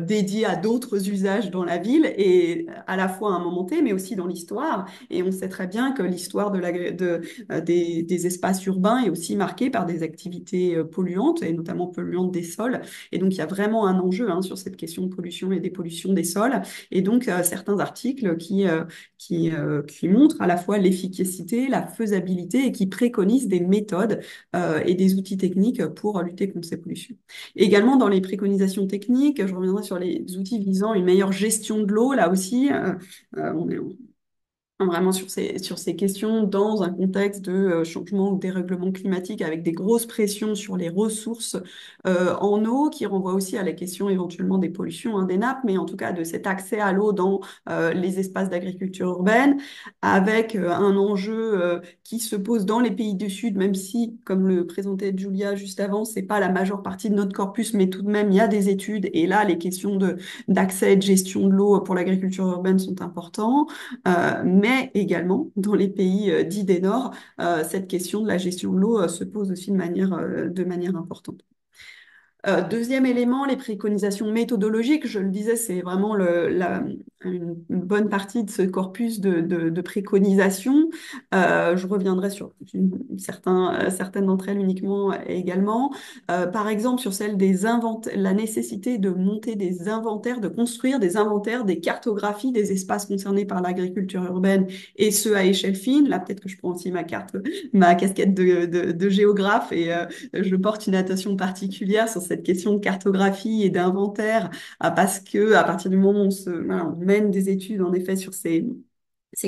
dédiés à d'autres usages dans la ville, et à la fois à un moment T, mais aussi dans l'histoire. Et on sait très bien que l'histoire des espaces urbains est aussi marquée par des activités polluantes, et notamment polluantes des sols. Et donc, il y a vraiment un enjeu sur cette question de pollution et dépollution des sols. Et donc, certains articles qui montrent à la fois l'efficacité, la faisabilité, et qui préconisent des méthodes et des outils techniques pour lutter contre ces pollutions. Également, dans les préconisations techniques, je reviendrai sur les outils visant une meilleure gestion de l'eau. Là aussi, on est vraiment sur ces questions dans un contexte de changement ou dérèglement climatique avec des grosses pressions sur les ressources en eau, qui renvoie aussi à la question éventuellement des pollutions, hein, des nappes, mais en tout cas de cet accès à l'eau dans les espaces d'agriculture urbaine, avec un enjeu qui se pose dans les pays du Sud, même si, comme le présentait Julia juste avant, c'est pas la majeure partie de notre corpus, mais tout de même, il y a des études, et là, les questions d'accès et de gestion de l'eau pour l'agriculture urbaine sont importantes. Mais également, dans les pays dits des Nord, cette question de la gestion de l'eau se pose aussi de manière importante. Deuxième élément, les préconisations méthodologiques. Je le disais, c'est vraiment une bonne partie de ce corpus de préconisations. Je reviendrai sur certaines d'entre elles uniquement également. Par exemple, sur celle des inventaires, la nécessité de monter des inventaires, de construire des inventaires, des cartographies des espaces concernés par l'agriculture urbaine, et ce à échelle fine. Là, peut-être que je prends aussi ma casquette de géographe, et je porte une attention particulière sur cette question de cartographie et d'inventaire, parce que à partir du moment où on mène des études en effet sur ces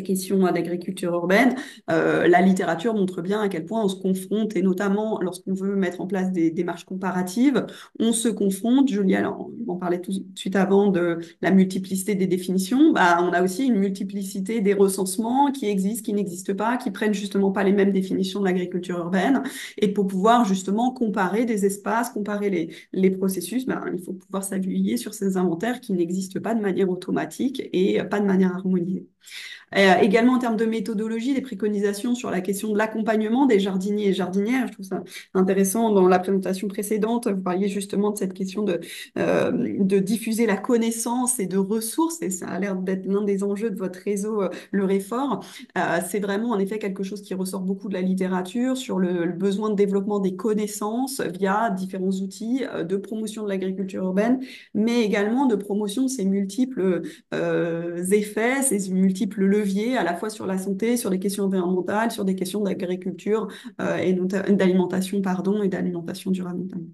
questions d'agriculture urbaine, la littérature montre bien à quel point on se confronte, et notamment lorsqu'on veut mettre en place des démarches comparatives, on se confronte, Julia on parlait tout de suite avant de la multiplicité des définitions, bah, on a aussi une multiplicité des recensements qui existent, qui n'existent pas, qui prennent justement pas les mêmes définitions de l'agriculture urbaine, et pour pouvoir justement comparer des espaces, comparer les processus, bah, il faut pouvoir s'appuyer sur ces inventaires qui n'existent pas de manière automatique et pas de manière harmonisée. Également en termes de méthodologie, des préconisations sur la question de l'accompagnement des jardiniers et jardinières. Je trouve ça intéressant. Dans la présentation précédente, vous parliez justement de cette question de diffuser la connaissance et de ressources, et ça a l'air d'être l'un des enjeux de votre réseau, le Réfort. C'est vraiment en effet quelque chose qui ressort beaucoup de la littérature sur le besoin de développement des connaissances via différents outils de promotion de l'agriculture urbaine, mais également de promotion de ces multiples effets, ces multiples leviers, à la fois sur la santé, sur les questions environnementales, sur des questions d'agriculture et d'alimentation, pardon, et d'alimentation durable notamment.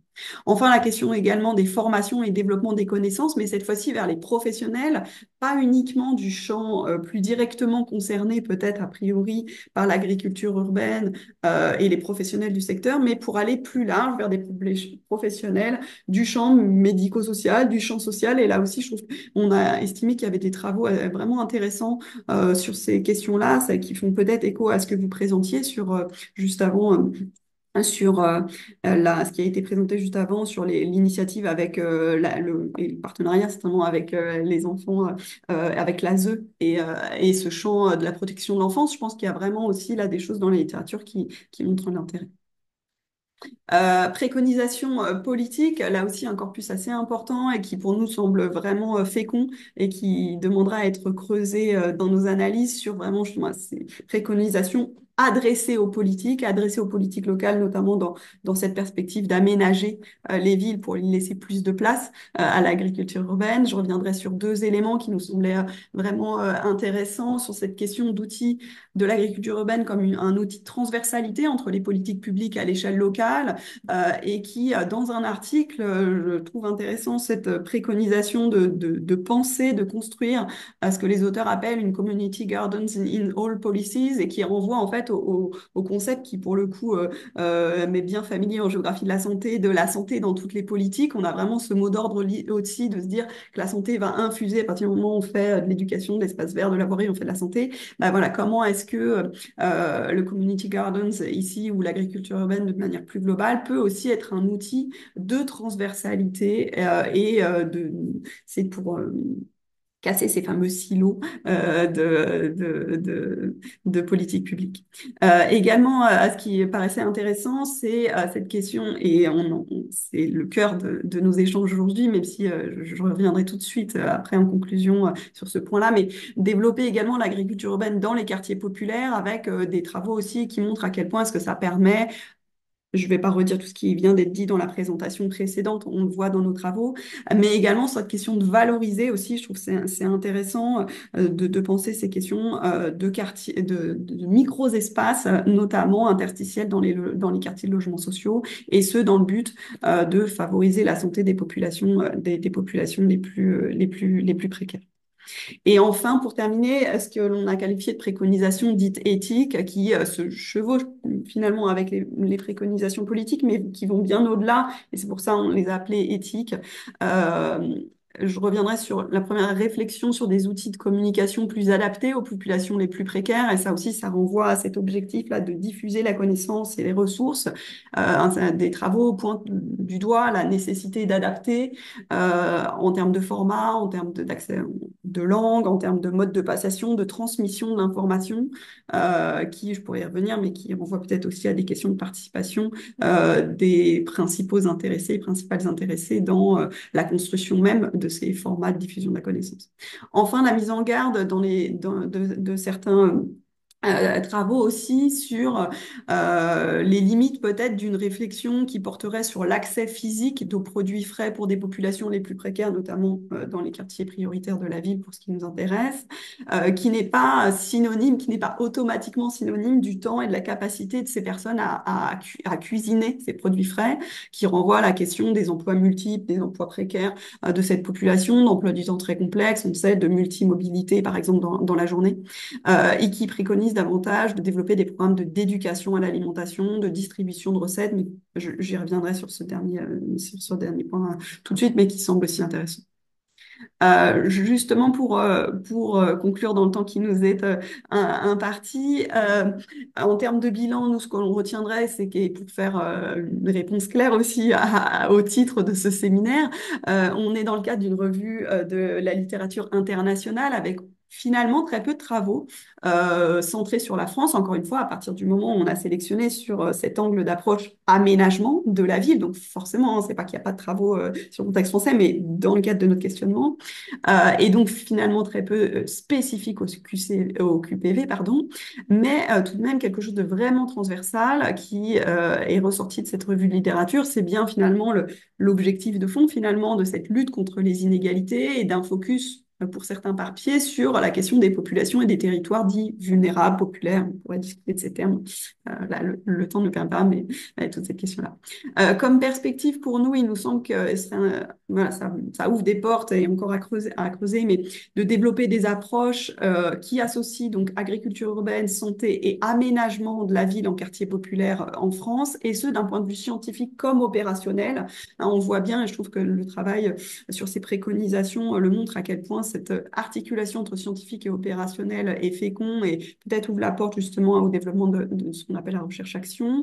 Enfin, la question également des formations et développement des connaissances, mais cette fois-ci vers les professionnels, pas uniquement du champ plus directement concerné peut-être a priori par l'agriculture urbaine et les professionnels du secteur, mais pour aller plus large vers des professionnels du champ médico-social, du champ social. Et là aussi, je trouve qu'on a estimé qu'il y avait des travaux vraiment intéressants sur ces questions-là, qui font peut-être écho à ce que vous présentiez juste avant. Sur ce qui a été présenté juste avant sur l'initiative avec et le partenariat certainement avec les enfants, avec l'ASE et ce champ de la protection de l'enfance. Je pense qu'il y a vraiment aussi là des choses dans la littérature qui montrent l'intérêt. Préconisation politique, là aussi un corpus assez important et qui pour nous semble vraiment fécond et qui demandera à être creusé dans nos analyses sur vraiment justement ces préconisations adressées aux politiques locales, notamment dans cette perspective d'aménager les villes pour y laisser plus de place à l'agriculture urbaine. Je reviendrai sur deux éléments qui nous semblaient vraiment intéressants sur cette question d'outils de l'agriculture urbaine comme un outil de transversalité entre les politiques publiques à l'échelle locale, et qui, dans un article, je trouve intéressant cette préconisation de penser, de construire ce que les auteurs appellent une community gardens in all policies, et qui renvoie en fait au concept qui, pour le coup, m'est bien familier en géographie de la santé dans toutes les politiques. On a vraiment ce mot d'ordre aussi de se dire que la santé va infuser à partir du moment où on fait de l'éducation, de l'espace vert, de la voirie, on fait de la santé. Ben voilà, comment est-ce que le community gardens ici ou l'agriculture urbaine de manière plus globale peut aussi être un outil de transversalité c'est pour casser ces fameux silos de politique publique. Également, ce qui paraissait intéressant, c'est cette question, et c'est le cœur de nos échanges aujourd'hui, même si je reviendrai tout de suite après en conclusion sur ce point-là, mais développer également l'agriculture urbaine dans les quartiers populaires avec des travaux aussi qui montrent à quel point est-ce que ça permet. Je ne vais pas redire tout ce qui vient d'être dit dans la présentation précédente, on le voit dans nos travaux, mais également cette question de valoriser aussi, je trouve que c'est intéressant de penser ces questions de quartier, de micro-espaces, notamment interstitiels dans les quartiers de logements sociaux, et ce, dans le but de favoriser la santé des populations les plus précaires. Et enfin, pour terminer, ce que l'on a qualifié de préconisations dites éthiques, qui se chevauchent finalement avec les préconisations politiques, mais qui vont bien au-delà, et c'est pour ça qu'on les a appelées éthiques. Euh, je reviendrai sur la première réflexion sur des outils de communication plus adaptés aux populations les plus précaires, et ça aussi, ça renvoie à cet objectif-là de diffuser la connaissance et les ressources. Des travaux pointent du doigt la nécessité d'adapter en termes de format, en termes d'accès de langue, en termes de mode de passation, de transmission de l'information, qui, je pourrais y revenir, mais qui renvoie peut-être aussi à des questions de participation des principaux intéressés, principales intéressées dans la construction même de ces formats de diffusion de la connaissance. Enfin, la mise en garde de certains travaux aussi sur les limites peut-être d'une réflexion qui porterait sur l'accès physique aux produits frais pour des populations les plus précaires, notamment dans les quartiers prioritaires de la ville pour ce qui nous intéresse, qui n'est pas synonyme, qui n'est pas automatiquement synonyme du temps et de la capacité de ces personnes à cuisiner ces produits frais, qui renvoie à la question des emplois multiples, des emplois précaires de cette population, d'emplois du temps très complexes, on sait, de multimobilité par exemple dans la journée, et qui préconise davantage de développer des programmes d'éducation à l'alimentation, de distribution de recettes, mais j'y reviendrai sur sur ce dernier point tout de suite, mais qui semble aussi intéressant. Justement pour conclure dans le temps qui nous est imparti, en termes de bilan, nous ce qu'on retiendrait, c'est que pour faire une réponse claire aussi au titre de ce séminaire, on est dans le cadre d'une revue de la littérature internationale avec finalement très peu de travaux centrés sur la France, encore une fois, à partir du moment où on a sélectionné sur cet angle d'approche aménagement de la ville. Donc forcément, hein, c'est pas qu'il n'y a pas de travaux sur le contexte français, mais dans le cadre de notre questionnement. Et donc finalement très peu spécifique au QPV, pardon, mais tout de même quelque chose de vraiment transversal qui est ressorti de cette revue de littérature, c'est bien finalement l'objectif de fond finalement de cette lutte contre les inégalités et d'un focus pour certains par pied sur la question des populations et des territoires dits vulnérables, populaires, on pourrait discuter de ces termes, là le temps ne le permet pas, mais toutes ces questions-là. Comme perspective pour nous, il nous semble que voilà, ça ouvre des portes et encore à creuser, mais de développer des approches qui associent donc agriculture urbaine, santé et aménagement de la ville en quartier populaire en France, et ce d'un point de vue scientifique comme opérationnel. Hein, on voit bien, et je trouve que le travail sur ces préconisations le montre à quel point cette articulation entre scientifique et opérationnel est fécond et peut-être ouvre la porte justement au développement de ce qu'on appelle la recherche-action.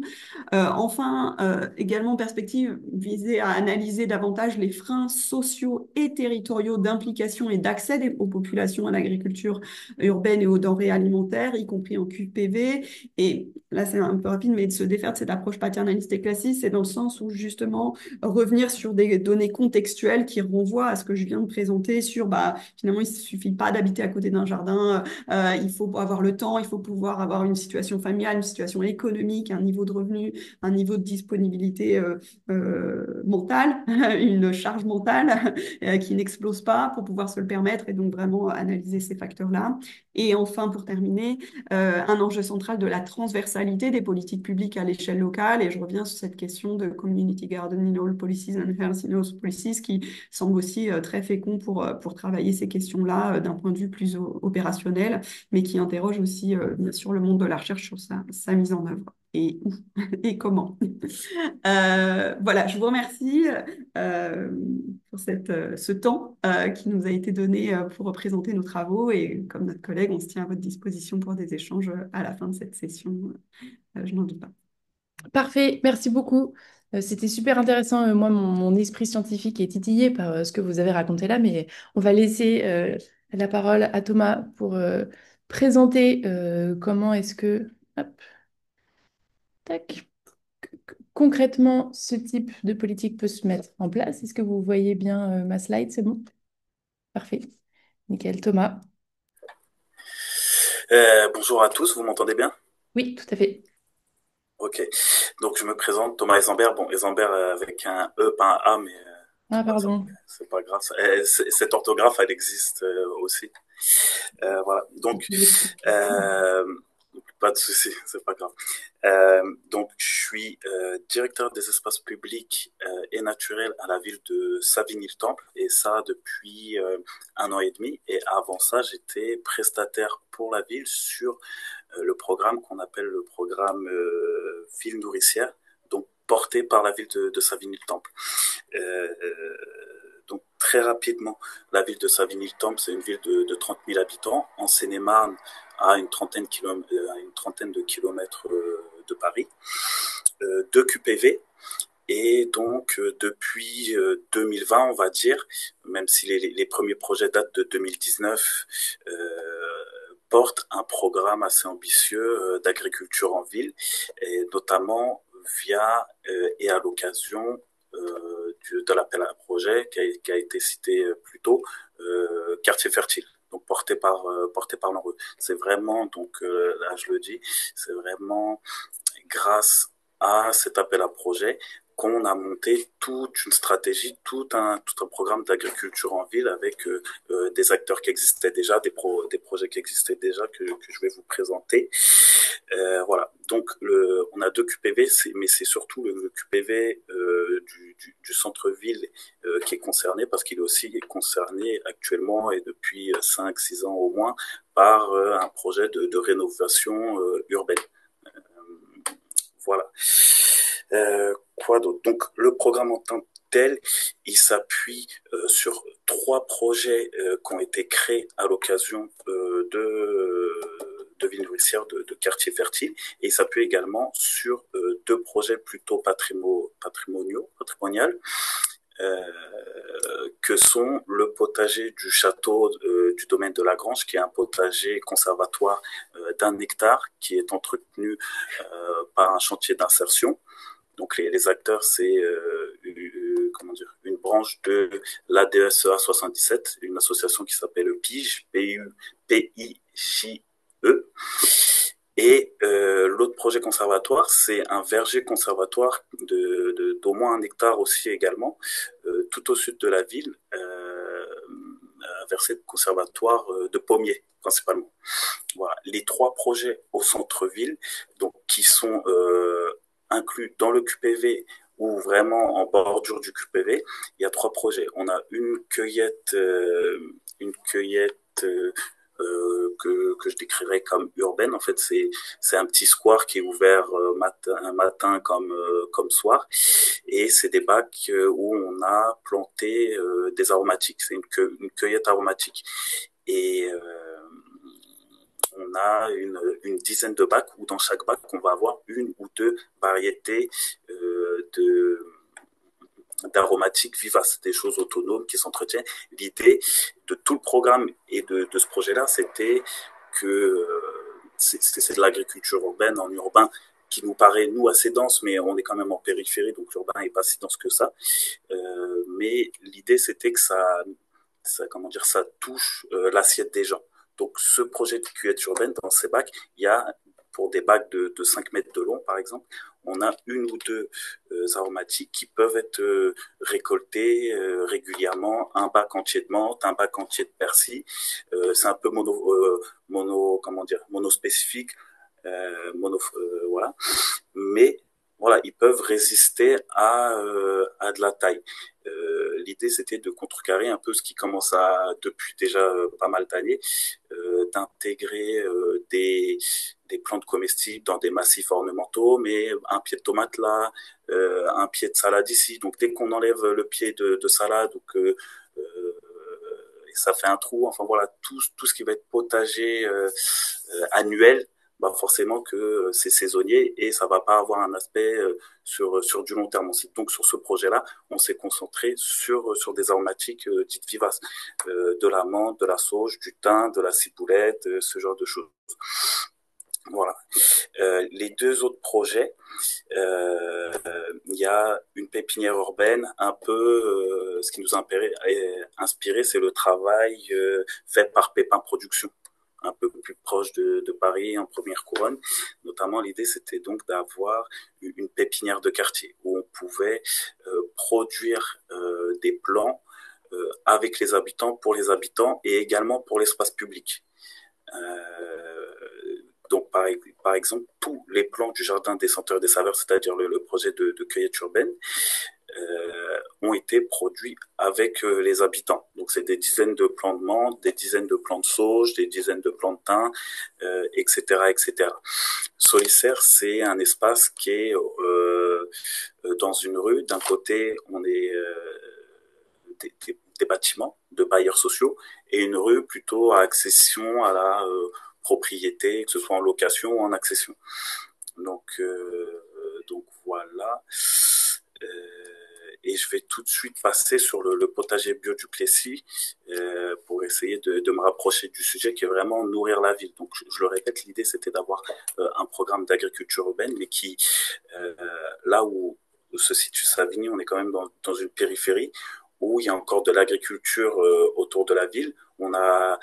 Enfin, également perspective visée à analyser davantage les freins sociaux et territoriaux d'implication et d'accès aux populations à l'agriculture urbaine et aux denrées alimentaires, y compris en QPV. Et là, c'est un peu rapide, mais de se défaire de cette approche paternaliste et classiste, c'est dans le sens où justement revenir sur des données contextuelles qui renvoient à ce que je viens de présenter sur, bah, finalement, il ne suffit pas d'habiter à côté d'un jardin, il faut avoir le temps, il faut pouvoir avoir une situation familiale, une situation économique, un niveau de revenu, un niveau de disponibilité mentale, une charge mentale qui n'explose pas pour pouvoir se le permettre et donc vraiment analyser ces facteurs-là. Et enfin, pour terminer, un enjeu central de la transversalité des politiques publiques à l'échelle locale. Et je reviens sur cette question de community garden in all policies and health in all policies qui semble aussi très fécond pour travailler ces questions-là d'un point de vue plus opérationnel, mais qui interroge aussi bien sûr le monde de la recherche sur sa mise en œuvre et où et comment. Voilà, je vous remercie euh, pour ce temps qui nous a été donné pour présenter nos travaux et comme notre collègue, on se tient à votre disposition pour des échanges à la fin de cette session. Je n'en doute pas. Parfait, merci beaucoup. C'était super intéressant. Moi, mon esprit scientifique est titillé par ce que vous avez raconté là, mais on va laisser la parole à Thomas pour présenter comment est-ce que, hop, tac, concrètement ce type de politique peut se mettre en place. Est-ce que vous voyez bien ma slide? C'est bon? Parfait. Nickel, Thomas. Bonjour à tous, vous m'entendez bien? Oui, tout à fait. Ok. Donc je me présente, Thomas Esambert. Bon, Esambert avec un E, pas un A, mais Ah, voilà, pardon. c'est pas grave. Cette orthographe, elle existe aussi. Voilà. Donc, euh, Pas de souci, c'est pas grave. Donc, je suis directeur des espaces publics et naturels à la ville de Savigny-le-Temple, et ça depuis 1 an et demi. Et avant ça, j'étais prestataire pour la ville sur le programme qu'on appelle le programme Ville nourricière, donc porté par la ville de Savigny-le-Temple. Euh, donc très rapidement, la ville de Savigny-le-Temple, c'est une ville de 30 000 habitants, en Seine-et-Marne, à une trentaine de kilomètres de Paris, 2 QPV. Et donc, depuis 2020, on va dire, même si les premiers projets datent de 2019, portent un programme assez ambitieux d'agriculture en ville, et notamment via et à l'occasion de l'appel à projet qui a été cité plus tôt, Quartier Fertile. Donc porté par l'Enreux. C'est vraiment, donc là je le dis, c'est vraiment grâce à cet appel à projet qu'on a monté toute une stratégie, tout un programme d'agriculture en ville avec des acteurs qui existaient déjà, des projets qui existaient déjà que je vais vous présenter. Voilà. Donc on a 2 QPV, mais c'est surtout le QPV du centre-ville qui est concerné, parce qu'il est aussi concerné actuellement et depuis 5-6 ans au moins par un projet de rénovation urbaine. Voilà. Quoi d'autre? Donc le programme en tant que tel, il s'appuie sur 3 projets qui ont été créés à l'occasion de Ville nourricière, de Quartier Fertile, et il s'appuie également sur 2 projets plutôt patrimoniaux, que sont le potager du château du domaine de la Grange, qui est un potager conservatoire d'1 hectare qui est entretenu par un chantier d'insertion. Donc les acteurs, c'est comment dire, une branche de l'ADSEA 77, une association qui s'appelle PIGE, P-I-J-E. Et l'autre projet conservatoire, c'est un verger conservatoire d'au moins 1 hectare aussi également, tout au sud de la ville, un verger conservatoire de pommiers principalement. Voilà. Les 3 projets au centre-ville, donc qui sont inclus dans le QPV ou vraiment en bordure du QPV, il y a 3 projets. On a une cueillette que je décrirais comme urbaine. En fait, c'est un petit square qui est ouvert matin comme soir, et c'est des bacs où on a planté des aromatiques. C'est une cueillette aromatique, et on a une dizaine de bacs où dans chaque bac on va avoir 1 ou 2 variétés de d'aromatiques vivaces, des choses autonomes qui s'entretiennent. L'idée de tout le programme et de ce projet-là, c'était que c'est de l'agriculture urbaine en urbain qui nous paraît, nous, assez dense, mais on est quand même en périphérie, donc l'urbain n'est pas si dense que ça. Mais l'idée, c'était que comment dire, ça touche l'assiette des gens. Donc, ce projet de cueillette urbaine, dans ces bacs, il y a, pour des bacs de 5 mètres de long, par exemple, on a 1 ou 2 aromatiques qui peuvent être récoltés régulièrement, un bac entier de menthe, un bac entier de persil. C'est un peu comment dire, monospécifique, voilà. Mais voilà, ils peuvent résister à de la taille. L'idée, c'était de contrecarrer un peu ce qui commence depuis déjà pas mal d'années, d'intégrer des plantes comestibles dans des massifs ornementaux, mais un pied de tomate là, un pied de salade ici. Donc dès qu'on enlève le pied de salade, ou que ça fait un trou, enfin voilà, tout ce qui va être potager annuel, bah forcément que c'est saisonnier et ça va pas avoir un aspect sur du long terme. Donc sur ce projet-là, on s'est concentré sur des aromatiques dites vivaces, de la menthe, de la sauge, du thym, de la ciboulette, ce genre de choses. Voilà. Les 2 autres projets, il y a une pépinière urbaine, un peu ce qui nous a inspiré, c'est le travail fait par Pépin Productions, un peu plus proche de Paris, en première couronne. Notamment, l'idée, c'était donc d'avoir une pépinière de quartier où on pouvait produire des plants avec les habitants, pour les habitants, et également pour l'espace public. Donc, par exemple, tous les plans du jardin des senteurs des saveurs, c'est-à-dire le projet de cueillette urbaine, ont été produits avec les habitants. Donc c'est des dizaines de plants de menthe, des dizaines de plants de sauge, des dizaines de plants de thym, etc., etc. Solissaire, c'est un espace qui est dans une rue. D'un côté, on est des bâtiments de bailleurs sociaux et une rue plutôt à accession à la propriété, que ce soit en location ou en accession. Donc voilà. Et je vais tout de suite passer sur le potager bio du Plessis pour essayer de me rapprocher du sujet qui est vraiment nourrir la ville. Donc je le répète, l'idée c'était d'avoir un programme d'agriculture urbaine, mais qui, là où se situe Savigny, on est quand même dans une périphérie où il y a encore de l'agriculture autour de la ville. On a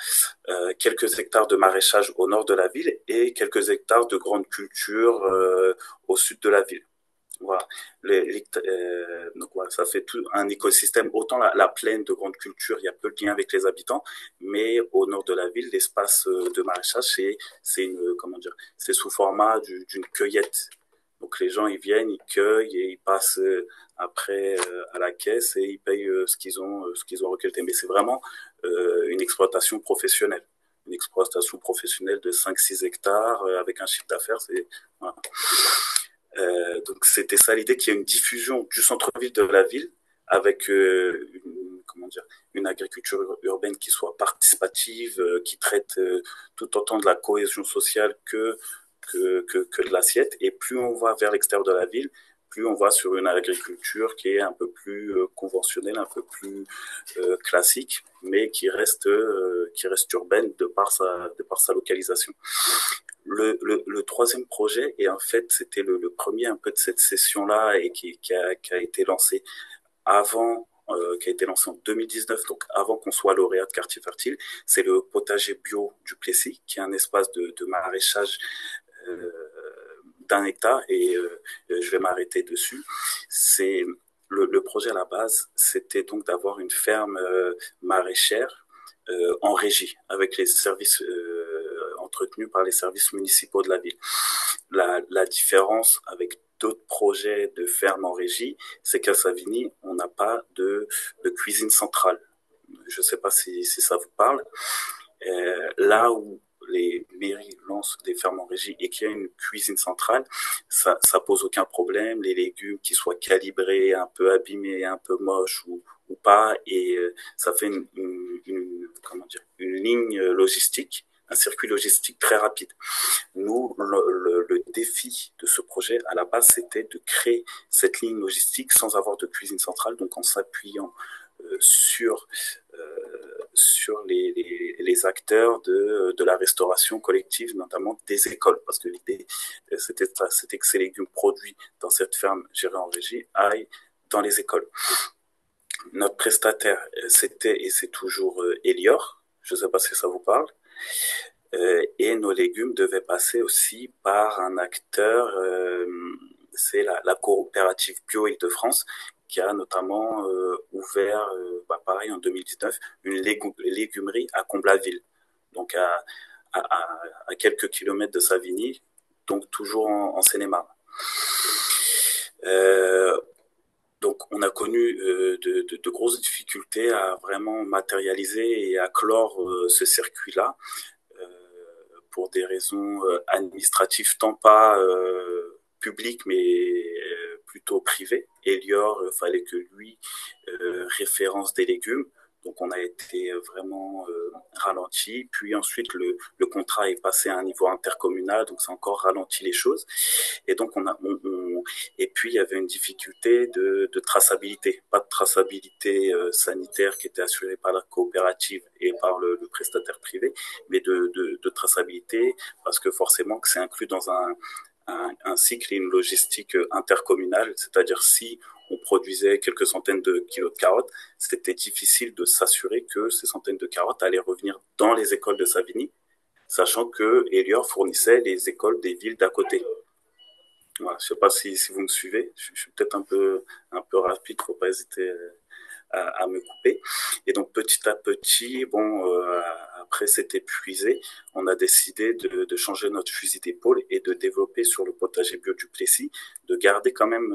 quelques hectares de maraîchage au nord de la ville et quelques hectares de grandes cultures au sud de la ville. Voilà. Donc voilà, ça fait tout un écosystème. Autant la plaine de grande culture, il y a peu de lien avec les habitants, mais au nord de la ville, l'espace de maraîchage, c'est une, comment dire, c'est sous format d'une cueillette. Donc les gens ils viennent, ils cueillent et ils passent après à la caisse et ils payent ce qu'ils ont récolté. Mais c'est vraiment une exploitation professionnelle. Une exploitation professionnelle de 5-6 hectares avec un chiffre d'affaires, c'est voilà. Donc c'était ça l'idée, qu'il y ait une diffusion du centre-ville de la ville avec une agriculture urbaine qui soit participative, qui traite tout autant de la cohésion sociale que de l'assiette. Et plus on va vers l'extérieur de la ville, plus on va sur une agriculture qui est un peu plus conventionnelle, un peu plus classique, mais qui reste urbaine de par sa localisation. Le troisième projet, et en fait c'était le premier un peu de cette session-là et qui a été lancé qui a été lancé en 2019, donc avant qu'on soit lauréat de Quartier Fertile, c'est le potager bio du Plessis, qui est un espace de maraîchage euh, d'1 hectare, et je vais m'arrêter dessus. C'est le projet à la base, c'était donc d'avoir une ferme maraîchère en régie, avec les services entretenus par les services municipaux de la ville. La différence avec d'autres projets de ferme en régie, c'est qu'à Savigny, on n'a pas de cuisine centrale. Je ne sais pas si ça vous parle. Là où les mairies lancent des fermes en régie et qu'il y a une cuisine centrale, ça pose aucun problème. Les légumes qui soient calibrés, un peu abîmés, un peu moches ou pas, et ça fait une ligne logistique, un circuit logistique très rapide. Nous, le défi de ce projet, à la base, c'était de créer cette ligne logistique sans avoir de cuisine centrale, donc en s'appuyant sur les acteurs de la restauration collective, notamment des écoles, parce que l'idée, c'était que ces légumes produits dans cette ferme gérée en régie aillent dans les écoles. Notre prestataire, c'était et c'est toujours Elior, je ne sais pas si ça vous parle. Et nos légumes devaient passer aussi par un acteur, c'est la coopérative Bio Île-de-France, qui a notamment ouvert, pareil en 2019, une légumerie à Comblaville, donc à quelques kilomètres de Savigny, donc toujours en Seine-et-Marne. Donc on a connu de grosses difficultés à vraiment matérialiser et à clore ce circuit-là, pour des raisons administratives, tant pas publiques, mais plutôt privées. Elior, fallait que lui référence des légumes. Donc on a été vraiment ralenti. Puis ensuite, le contrat est passé à un niveau intercommunal, donc ça a encore ralenti les choses. Et donc et puis il y avait une difficulté de traçabilité. Pas de traçabilité sanitaire qui était assurée par la coopérative et par le prestataire privé, mais de traçabilité, parce que forcément que c'est inclus dans un cycle et une logistique intercommunale, c'est-à-dire si on produisait quelques centaines de kilos de carottes, c'était difficile de s'assurer que ces centaines de carottes allaient revenir dans les écoles de Savigny, sachant que Elior fournissait les écoles des villes d'à côté. Voilà, je ne sais pas si vous me suivez, je suis peut-être un peu rapide, il ne faut pas hésiter à me couper. Et donc petit à petit, bon, après s'être épuisé, on a décidé de changer notre fusil d'épaule et de développer sur le potager bio du Plessis, de garder quand même,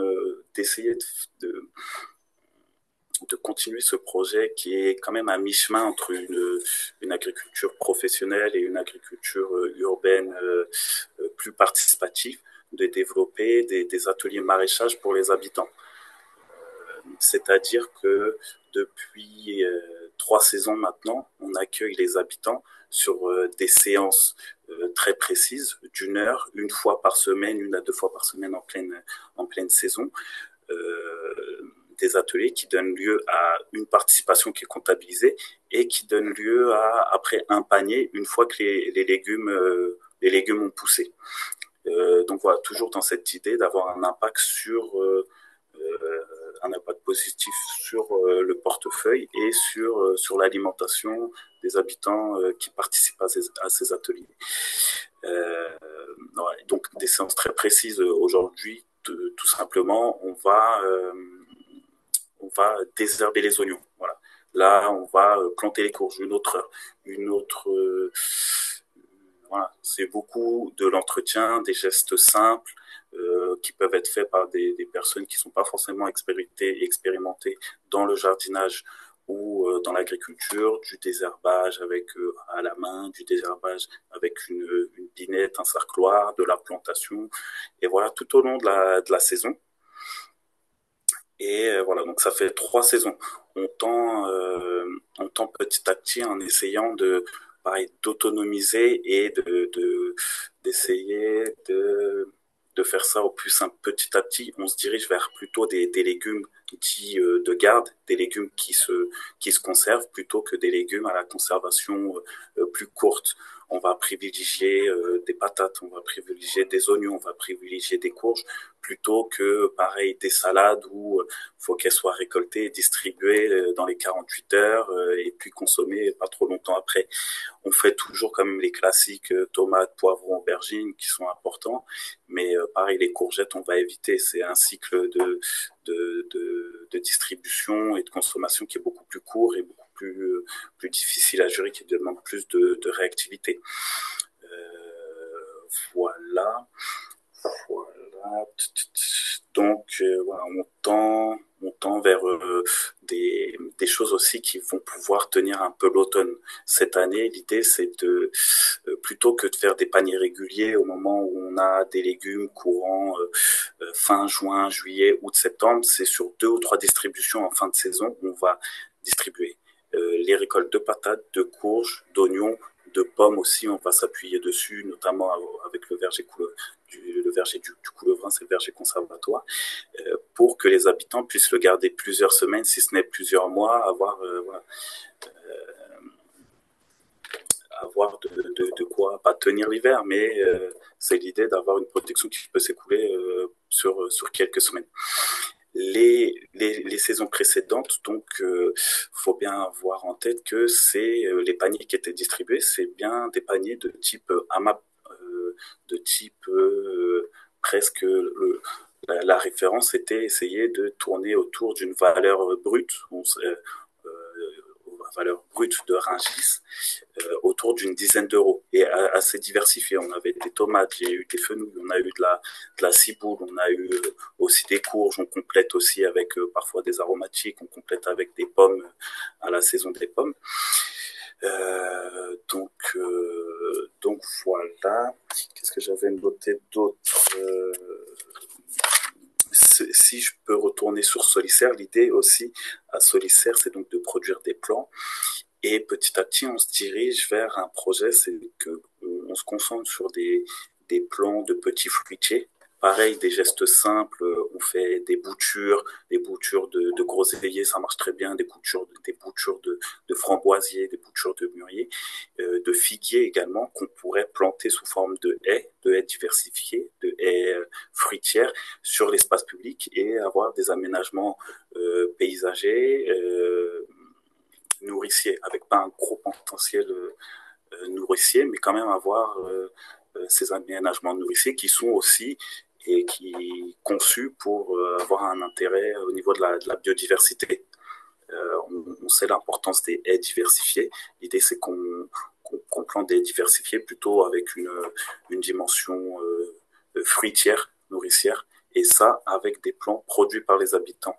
d'essayer de continuer ce projet qui est quand même à mi-chemin entre une agriculture professionnelle et une agriculture urbaine plus participative, de développer des ateliers maraîchage pour les habitants. C'est-à-dire que depuis 3 saisons maintenant, on accueille les habitants sur des séances très précises, d'1 heure, une fois par semaine, 1 à 2 fois par semaine en pleine saison, des ateliers qui donnent lieu à une participation qui est comptabilisée et qui donnent lieu à, après, un panier une fois que les légumes ont poussé. Donc voilà, toujours dans cette idée d'avoir un impact positif sur le portefeuille et sur l'alimentation des habitants qui participent à ces ateliers. Ouais, donc des séances très précises aujourd'hui, tout simplement, on va désherber les oignons. Voilà. Là, on va planter les courges une autre voilà, c'est beaucoup de l'entretien, des gestes simples qui peuvent être faits par des personnes qui ne sont pas forcément expérimentées dans le jardinage ou dans l'agriculture, du désherbage avec à la main, du désherbage avec une binette, un sarcloir, de la plantation, et voilà, tout au long de la saison. Et voilà, donc ça fait 3 saisons. On tend petit à petit en essayant pareil, d'autonomiser et d'essayer de faire ça au plus simple. Petit à petit, on se dirige vers plutôt des légumes dits de garde, des légumes qui se conservent plutôt que des légumes à la conservation plus courte. On va privilégier des patates, on va privilégier des oignons, on va privilégier des courges plutôt que, pareil, des salades où faut qu'elles soient récoltées et distribuées dans les 48 heures et puis consommées pas trop longtemps après. On fait toujours quand même les classiques tomates, poivrons, aubergines qui sont importants, mais pareil, les courgettes, on va éviter. C'est un cycle de distribution et de consommation qui est beaucoup plus court et beaucoup plus difficile à gérer, qui demande plus de réactivité. Voilà. Voilà. Donc, voilà, on tend vers des choses aussi qui vont pouvoir tenir un peu l'automne. Cette année, l'idée, c'est plutôt que de faire des paniers réguliers au moment où on a des légumes courants fin juin, juillet, août, septembre, c'est sur 2 ou 3 distributions en fin de saison où on va distribuer les récoltes de patates, de courges, d'oignons, de pommes aussi, on va s'appuyer dessus, notamment avec le verger du Couleuvrin, c'est le verger conservatoire, pour que les habitants puissent le garder plusieurs semaines, si ce n'est plusieurs mois, voilà, avoir de quoi pas tenir l'hiver, mais c'est l'idée d'avoir une protection qui peut s'écouler sur quelques semaines. Les saisons précédentes, donc, faut bien avoir en tête que c'est les paniers qui étaient distribués, c'est bien des paniers de type AMAP, de type presque la référence était essayer de tourner autour d'une valeur brute, valeur brute de Rungis, autour d'une dizaine d'euros et assez diversifié. On avait des tomates, il y a eu des fenouils, on a eu de la ciboule, on a eu aussi des courges, on complète aussi avec parfois des aromatiques, on complète avec des pommes à la saison des pommes. Donc voilà. Qu'est-ce que j'avais noté d'autre si je peux retourner sur Solicère, l'idée aussi à Solicère, c'est donc de produire des plants. Et petit à petit, on se dirige vers un projet, c'est qu'on se concentre sur des plants de petits fruitiers. Pareil, des gestes simples, on fait des boutures de groseilliers, ça marche très bien, des boutures de framboisiers, des boutures de mûriers, de figuiers également, qu'on pourrait planter sous forme de haies diversifiées, de haies fruitières sur l'espace public et avoir des aménagements paysagers, nourriciers, avec pas un gros potentiel nourricier, mais quand même avoir ces aménagements nourriciers qui sont aussi et qui conçus pour avoir un intérêt au niveau de la biodiversité. On sait l'importance des haies diversifiées. L'idée, c'est qu'on qu'on plante des diversifiés plutôt avec une dimension fruitière, nourricière, et ça avec des plants produits par les habitants,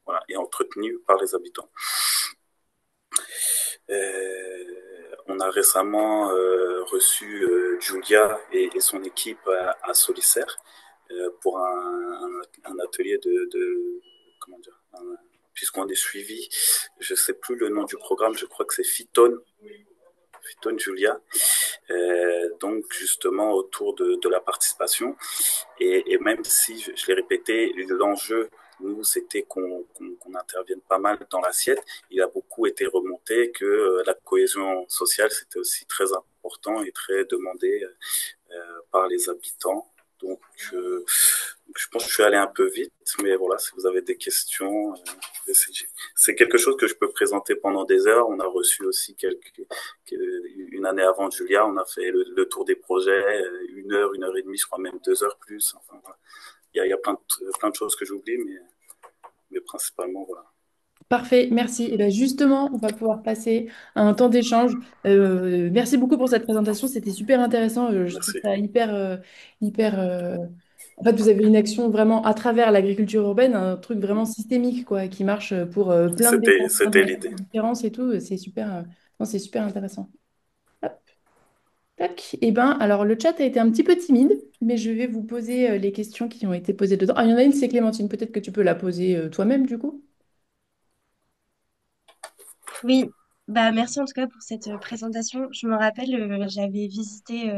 voilà, et entretenus par les habitants. On a récemment reçu Julia et son équipe à Solicère pour un atelier comment dire, puisqu'on est suivi, je sais plus le nom du programme, je crois que c'est Phytone Julia, donc justement autour de la participation. Et même si je l'ai répété, l'enjeu, nous, c'était qu'on intervienne pas mal dans l'assiette. Il a beaucoup été remonté que la cohésion sociale, c'était aussi très important et très demandé par les habitants. Donc, je pense que je suis allé un peu vite, mais voilà, si vous avez des questions, c'est quelque chose que je peux présenter pendant des heures. On a reçu aussi une année avant Julia, on a fait le tour des projets, 1 heure et demie, je crois même 2 heures plus. Enfin, voilà. Il y a plein de choses que j'oublie, mais principalement, voilà. Parfait, merci. Et bien justement, on va pouvoir passer à un temps d'échange. Merci beaucoup pour cette présentation, c'était super intéressant. Je trouve Merci. ça hyper. En fait, vous avez une action vraiment à travers l'agriculture urbaine, un truc vraiment systémique, quoi, qui marche pour plein de C'était départements l'idée. différents et tout. C'est super, non, c'est super intéressant. Hop, tac. Et ben, alors le chat a été un petit peu timide, mais je vais vous poser les questions qui ont été posées dedans. Ah, il y en a une, c'est Clémentine. Peut-être que tu peux la poser toi-même, du coup. Oui, bah merci en tout cas pour cette présentation. Je me rappelle, j'avais visité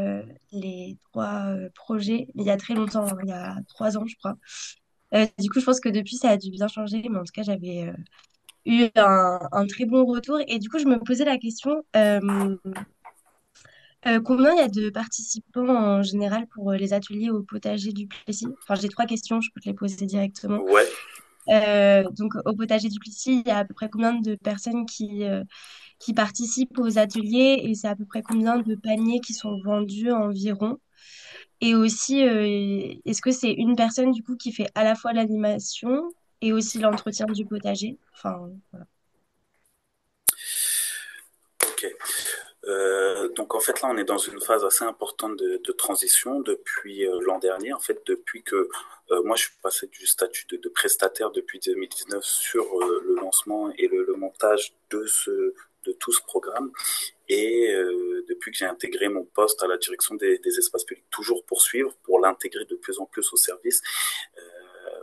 les trois projets il y a très longtemps, hein, il y a 3 ans, je crois. Du coup, je pense que depuis, ça a dû bien changer, mais en tout cas, j'avais eu un très bon retour. Et du coup, je me posais la question, combien il y a de participants en général pour les ateliers au potager du Plessis? Enfin, j'ai 3 questions, je peux te les poser directement. Ouais. Donc, au potager du Plessis, il y a à peu près combien de personnes qui participent aux ateliers et c'est à peu près combien de paniers qui sont vendus environ? Et aussi, est-ce que c'est une personne du coup qui fait à la fois l'animation et aussi l'entretien du potager? Enfin, voilà. Ok. Donc en fait là on est dans une phase assez importante de transition depuis l'an dernier. En fait depuis que moi je suis passé du statut de prestataire depuis 2019 sur le lancement et le montage de tout ce programme. Et depuis que j'ai intégré mon poste à la direction des espaces publics, toujours poursuivre pour l'intégrer de plus en plus au service.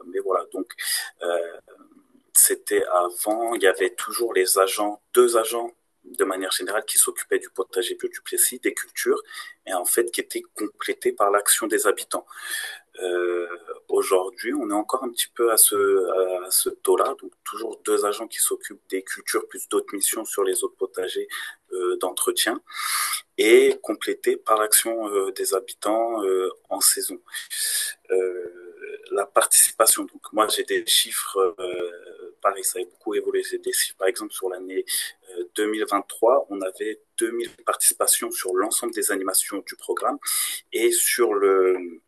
Mais voilà, donc euh, c'était avant, il y avait toujours les agents, 2 agents de manière générale qui s'occupaient du potager bio du Plessis, des cultures, et en fait qui étaient complétés par l'action des habitants. Euh, Aujourd'hui, on est encore un petit peu à ce taux-là, donc toujours 2 agents qui s'occupent des cultures plus d'autres missions sur les autres potagers d'entretien et complété par l'action des habitants en saison. La participation, donc moi j'ai des chiffres, pareil, ça a beaucoup évolué, j'ai des chiffres, par exemple sur l'année 2023, on avait 2000 participations sur l'ensemble des animations du programme et sur le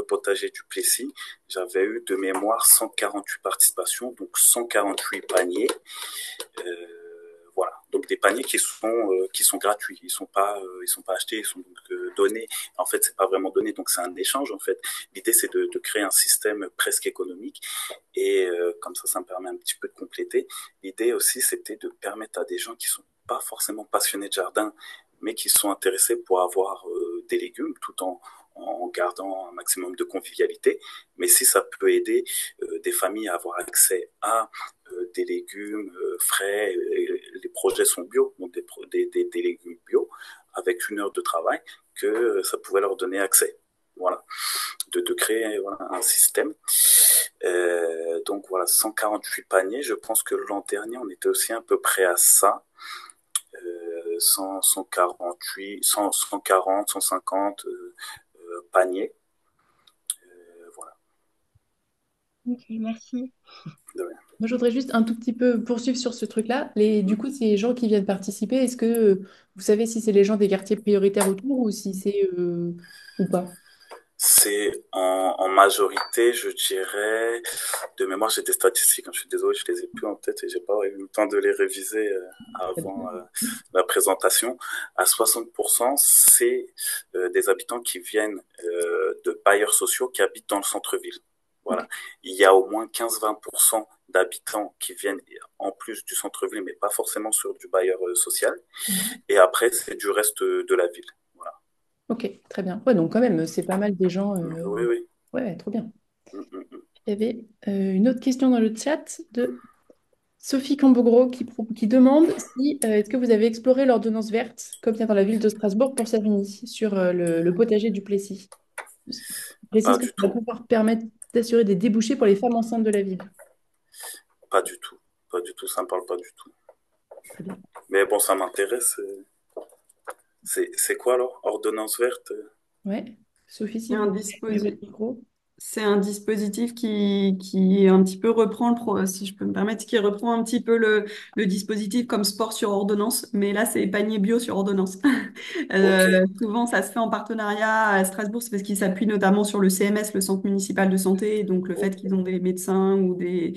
potager du Plessis, j'avais eu de mémoire 148 participations, donc 148 paniers. Voilà, donc des paniers qui sont gratuits, ils sont pas achetés, ils sont donc donnés. En fait, c'est pas vraiment donné, donc c'est un échange en fait. L'idée c'est de créer un système presque économique et comme ça me permet un petit peu de compléter. L'idée aussi c'était de permettre à des gens qui sont pas forcément passionnés de jardin, mais qui sont intéressés pour avoir des légumes tout en gardant un maximum de convivialité. Mais si ça peut aider des familles à avoir accès à des légumes frais, les projets sont bio, donc des légumes bio, avec 1 heure de travail, que ça pouvait leur donner accès. Voilà, de créer voilà, un système. Donc voilà, 148 paniers. Je pense que l'an dernier, on était aussi à peu près à ça. 148, 140, 150 paniers. Voilà. Ok, merci. De rien. Moi, je voudrais juste un tout petit peu poursuivre sur ce truc-là. Du coup, ces gens qui viennent participer, est-ce que vous savez si c'est les gens des quartiers prioritaires autour ou si c'est ou pas? c'est en majorité, je dirais, de mémoire, j'ai des statistiques, hein, je suis désolé, je les ai plus en tête et j'ai pas eu le temps de les réviser avant la présentation. À 60%, c'est des habitants qui viennent de bailleurs sociaux qui habitent dans le centre-ville. Ok. Voilà. Il y a au moins 15-20% d'habitants qui viennent en plus du centre-ville, mais pas forcément sur du bailleur social. Mhm. Et après, c'est du reste de la ville. Voilà. Ok, très bien. Ouais, donc quand même, c'est pas mal des gens. Oui, oui. Ouais, trop bien. Mm, mm, mm. Il y avait une autre question dans le chat de Sophie Cambogro qui demande si est-ce que vous avez exploré l'ordonnance verte, comme il y a dans la ville de Strasbourg pour Savigny, sur le potager du Plessis. Je précise Pas que ça du va tout. pouvoir permettre d'assurer des débouchés pour les femmes enceintes de la ville. Pas du tout. Pas du tout. Ça me parle pas du tout. Très bien. Mais bon, ça m'intéresse. C'est quoi alors? Ordonnance verte? Ouais. Sophie, Il si y a un vous avez dispositif. votre micro. C'est un dispositif qui un petit peu reprend si je peux me permettre, qui reprend un petit peu le dispositif comme sport sur ordonnance, mais là c'est panier bio sur ordonnance. Ok. Souvent ça se fait en partenariat à Strasbourg, c'est parce qu'ils s'appuient notamment sur le CMS, le Centre municipal de santé, et donc le fait qu'ils ont des médecins ou des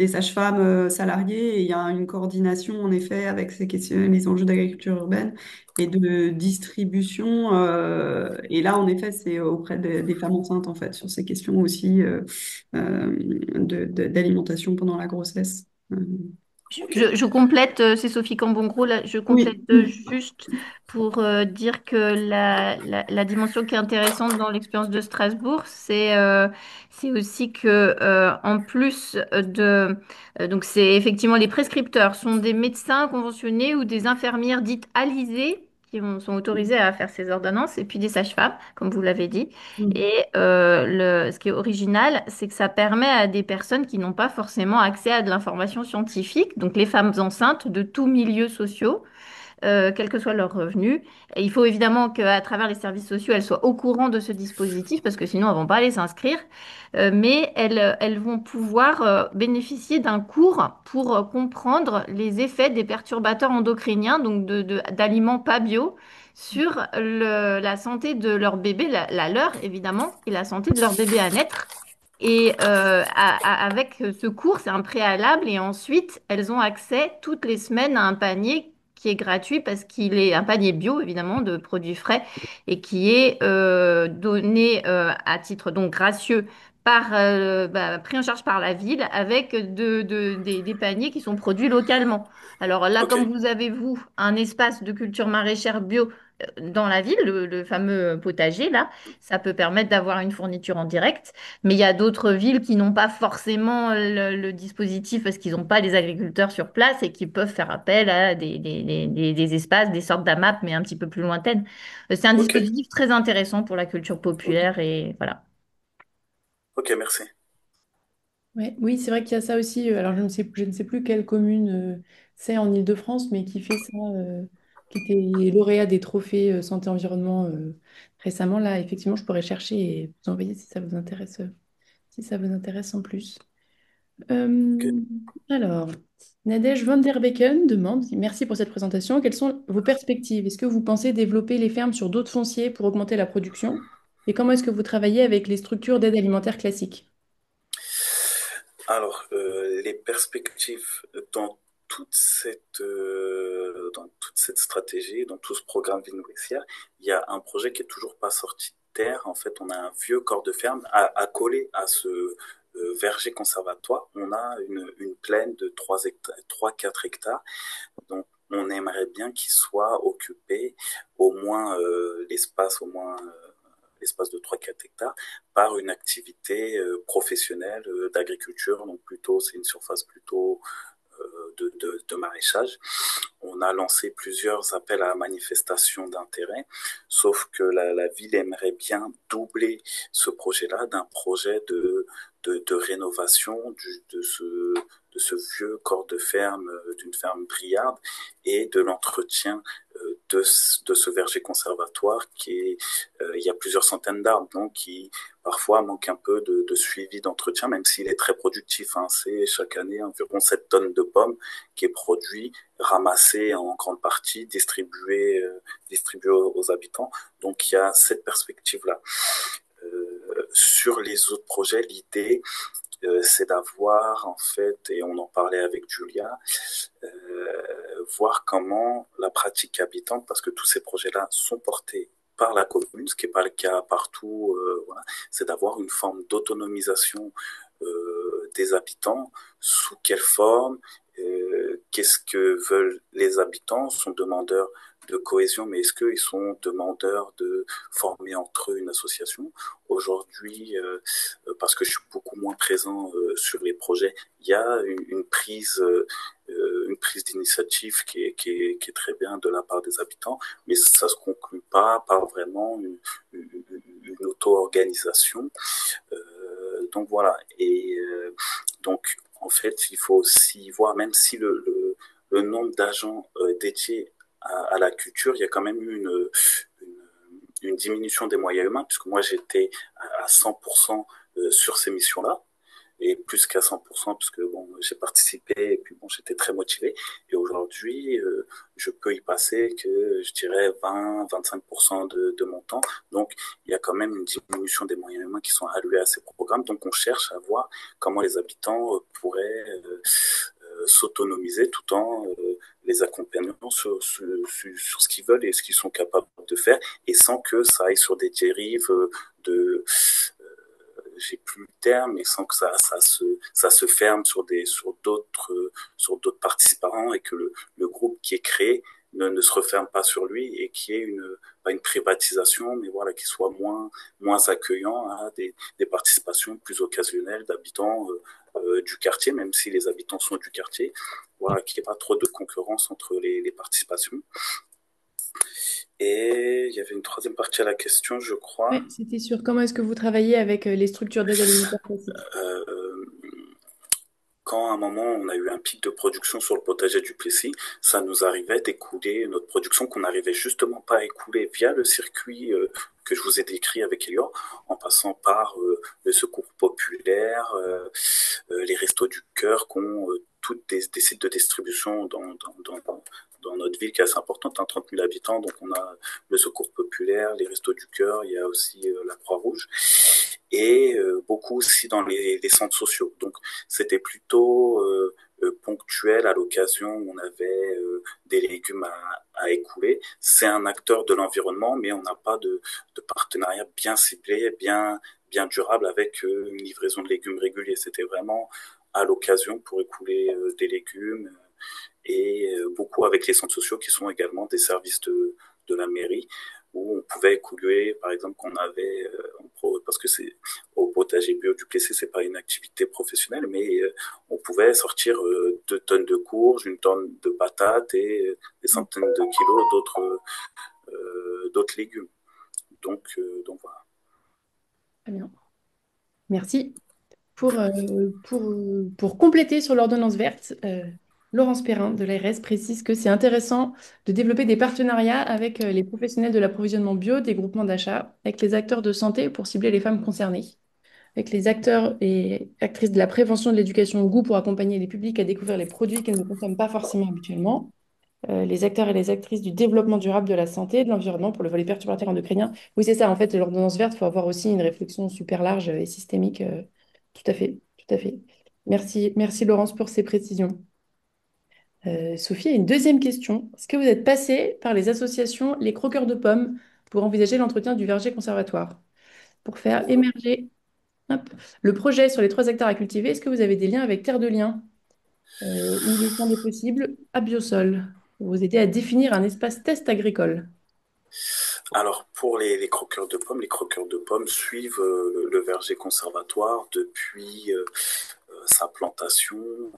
sages-femmes salariés, et il y a une coordination en effet avec ces questions, les enjeux d'agriculture urbaine et de distribution. Et là, en effet, c'est auprès des femmes enceintes, en fait, sur ces questions aussi d'alimentation pendant la grossesse. Ok. Je complète, c'est Sophie Cambongro, là, je complète Oui. juste pour dire que la dimension qui est intéressante dans l'expérience de Strasbourg, c'est aussi que en plus donc c'est effectivement les prescripteurs sont des médecins conventionnés ou des infirmières dites alisées sont autorisées à faire ces ordonnances et puis des sages-femmes, comme vous l'avez dit. Mm. Et ce qui est original, c'est que ça permet à des personnes qui n'ont pas forcément accès à de l'information scientifique, donc les femmes enceintes de tous milieux sociaux, quel que soit leur revenu. Et il faut évidemment qu'à travers les services sociaux, elles soient au courant de ce dispositif, parce que sinon, elles vont pas aller s'inscrire. Mais elles vont pouvoir bénéficier d'un cours pour comprendre les effets des perturbateurs endocriniens, donc d'aliments pas bio, sur la santé de leur bébé, la leur évidemment, et la santé de leur bébé à naître. Et avec ce cours, c'est un préalable et ensuite, elles ont accès toutes les semaines à un panier qui est gratuit parce qu'il est un panier bio, évidemment, de produits frais et qui est donné à titre donc gracieux pris en charge par la ville avec des paniers qui sont produits localement. Alors là, Ok. comme vous avez, vous, un espace de culture maraîchère bio dans la ville, le fameux potager, là, ça peut permettre d'avoir une fourniture en direct. Mais il y a d'autres villes qui n'ont pas forcément le dispositif parce qu'ils n'ont pas les agriculteurs sur place et qui peuvent faire appel à des espaces, des sortes d'AMAP, mais un petit peu plus lointaines. C'est un Ok. dispositif très intéressant pour la culture populaire et voilà. Ok, merci. Ouais, oui, c'est vrai qu'il y a ça aussi. Alors, je ne sais plus quelle commune c'est en Île-de-France, mais qui fait ça, qui était lauréat des trophées santé-environnement récemment. Là, effectivement, je pourrais chercher et vous envoyer si ça vous intéresse, si ça vous intéresse en plus. Ok. Euh, alors, Nadège van der Beeken demande, merci pour cette présentation, quelles sont vos perspectives? Est-ce que vous pensez développer les fermes sur d'autres fonciers pour augmenter la production? Et comment est-ce que vous travaillez avec les structures d'aide alimentaire classiques? Alors, les perspectives dans toute cette stratégie, dans tout ce programme Vie nourricière, il y a un projet qui est toujours pas sorti de terre. En fait, on a un vieux corps de ferme à coller à ce verger conservatoire. On a une plaine de 3-4 hectares. Donc, on aimerait bien qu'il soit occupé au moins l'espace de 3-4 hectares par une activité professionnelle d'agriculture. Donc plutôt, c'est une surface plutôt de maraîchage. On a lancé plusieurs appels à manifestation d'intérêt, sauf que la ville aimerait bien doubler ce projet-là d'un projet de rénovation de ce vieux corps de ferme, d'une ferme briarde, et de l'entretien de ce verger conservatoire il y a plusieurs centaines d'arbres, donc qui parfois manque un peu de suivi d'entretien, même s'il est très productif. Hein. C'est chaque année environ 7 tonnes de pommes qui est produit, ramassé en grande partie, distribué aux habitants. Donc il y a cette perspective-là. sur les autres projets, l'idée, c'est d'avoir, en fait, et on en parlait avec Julia, voir comment la pratique habitante, parce que tous ces projets-là sont portés par la commune, ce qui n'est pas le cas partout, voilà, c'est d'avoir une forme d'autonomisation des habitants. Sous quelle forme, qu'est-ce que veulent les habitants? Sont demandeurs de cohésion, mais est-ce qu'ils sont demandeurs de former entre eux une association? Aujourd'hui, parce que je suis beaucoup moins présent sur les projets, il y a une prise d'initiative qui est très bien de la part des habitants, mais ça se conclut pas par vraiment une auto-organisation. Donc voilà. Et donc en fait, il faut aussi voir, même si le nombre d'agents dédiés à la culture, il y a quand même eu une diminution des moyens humains, puisque moi j'étais à 100% sur ces missions-là, et plus qu'à 100%, parce que bon, j'ai participé, et puis bon, j'étais très motivé. Et aujourd'hui, je peux y passer que, je dirais, 20-25% de mon temps. Donc, il y a quand même une diminution des moyens humains qui sont alloués à ces programmes. Donc, on cherche à voir comment les habitants pourraient s'autonomiser tout en les accompagnant sur ce qu'ils veulent et ce qu'ils sont capables de faire, et sans que ça aille sur des dérives de j'ai plus le terme, mais sans que ça se ferme sur d'autres participants, et que le groupe qui est créé ne se referme pas sur lui, et qui est pas une privatisation, mais voilà, qui soit moins accueillant à des participations plus occasionnelles d'habitants du quartier, même si les habitants sont du quartier, voilà, qu'il n'y ait pas trop de concurrence entre les participations. Et il y avait une troisième partie à la question, je crois. Ouais, c'était sur comment est-ce que vous travaillez avec les structures d'aide alimentaire classiques. Euh, Quand à un moment on a eu un pic de production sur le potager du Plessis, ça nous arrivait d'écouler notre production qu'on n'arrivait justement pas à écouler via le circuit que je vous ai décrit avec Elior, en passant par le secours populaire, les restos du cœur, qui ont toutes des sites de distribution dans notre ville qui est assez importante, hein, 30 000 habitants. Donc on a le secours populaire, les restos du cœur, il y a aussi la Croix-Rouge, et beaucoup aussi dans les centres sociaux. Donc c'était plutôt ponctuel, à l'occasion où on avait des légumes à écouler. C'est un acteur de l'environnement, mais on n'a pas de partenariat bien ciblé, bien durable, avec une livraison de légumes réguliers. C'était vraiment à l'occasion pour écouler des légumes, et beaucoup avec les centres sociaux, qui sont également des services de la mairie, où on pouvait écouler, par exemple, qu'on avait, parce que c'est au potager bio du Plessis, c'est pas une activité professionnelle, mais on pouvait sortir 2 tonnes de courges, 1 tonne de patates, et des centaines de kilos d'autres légumes. Donc voilà. Très bien. Merci. Pour compléter sur l'ordonnance verte, Laurence Perrin de l'ARS précise que c'est intéressant de développer des partenariats avec les professionnels de l'approvisionnement bio, des groupements d'achat, avec les acteurs de santé pour cibler les femmes concernées, avec les acteurs et actrices de la prévention de l'éducation au goût pour accompagner les publics à découvrir les produits qu'ils ne consomment pas forcément habituellement, les acteurs et les actrices du développement durable de la santé et de l'environnement pour le volet perturbateur endocrinien. Oui, c'est ça, en fait, l'ordonnance verte, il faut avoir aussi une réflexion super large et systémique. Tout à fait, tout à fait. Merci Laurence pour ces précisions. Sophie a une deuxième question. Est-ce que vous êtes passée par les associations Les Croqueurs de Pommes pour envisager l'entretien du verger conservatoire? Pour faire émerger hop, le projet sur les 3 hectares à cultiver, est-ce que vous avez des liens avec Terre de Liens ou le champ des possibles à Biosol pour vous aider à définir un espace test agricole? Alors pour les croqueurs de pommes suivent le verger conservatoire depuis sa plantation,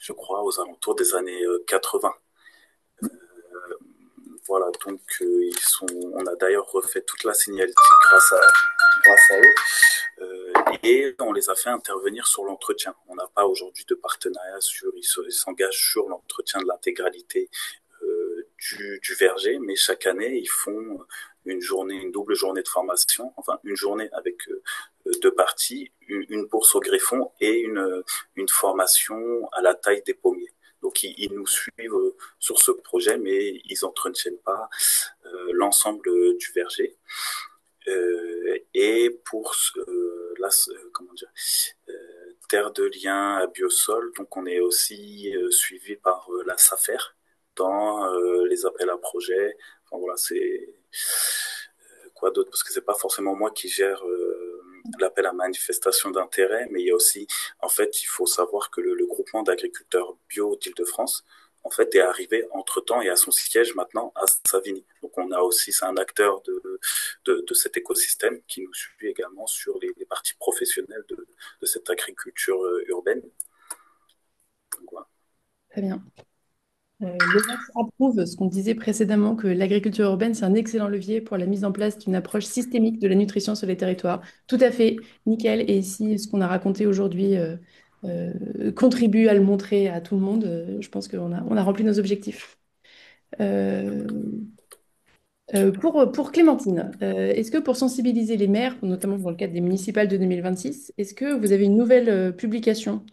je crois, aux alentours des années 80. Voilà, donc on a d'ailleurs refait toute la signalétique grâce à eux. Et on les a fait intervenir sur l'entretien. On n'a pas aujourd'hui de partenariat ils s'engagent sur l'entretien de l'intégralité du verger, mais chaque année, ils font une double journée de formation, enfin une journée avec 2 parties, une bourse au greffon et une formation à la taille des pommiers. Donc ils nous suivent sur ce projet, mais ils n'entretiennent pas l'ensemble du verger. Et pour comment dire, terre de liens à biosol, donc on est aussi suivi par la SAFER dans les appels à projets. Enfin, voilà, c'est quoi d'autre, parce que c'est pas forcément moi qui gère l'appel à manifestation d'intérêt, mais il y a aussi, en fait, il faut savoir que le groupement d'agriculteurs bio d'Île-de-France, en fait, est arrivé entre-temps et a son siège maintenant à Savigny. Donc on a aussi, c'est un acteur de cet écosystème qui nous suit également sur les parties professionnelles de cette agriculture urbaine. Donc, voilà. Très bien. Laurence approuve ce qu'on disait précédemment, que l'agriculture urbaine, c'est un excellent levier pour la mise en place d'une approche systémique de la nutrition sur les territoires. Tout à fait, nickel. Et si ce qu'on a raconté aujourd'hui contribue à le montrer à tout le monde, je pense qu'on a rempli nos objectifs. Euh, pour Clémentine, est-ce que pour sensibiliser les maires, notamment dans le cadre des municipales de 2026, est-ce que vous avez une nouvelle publication?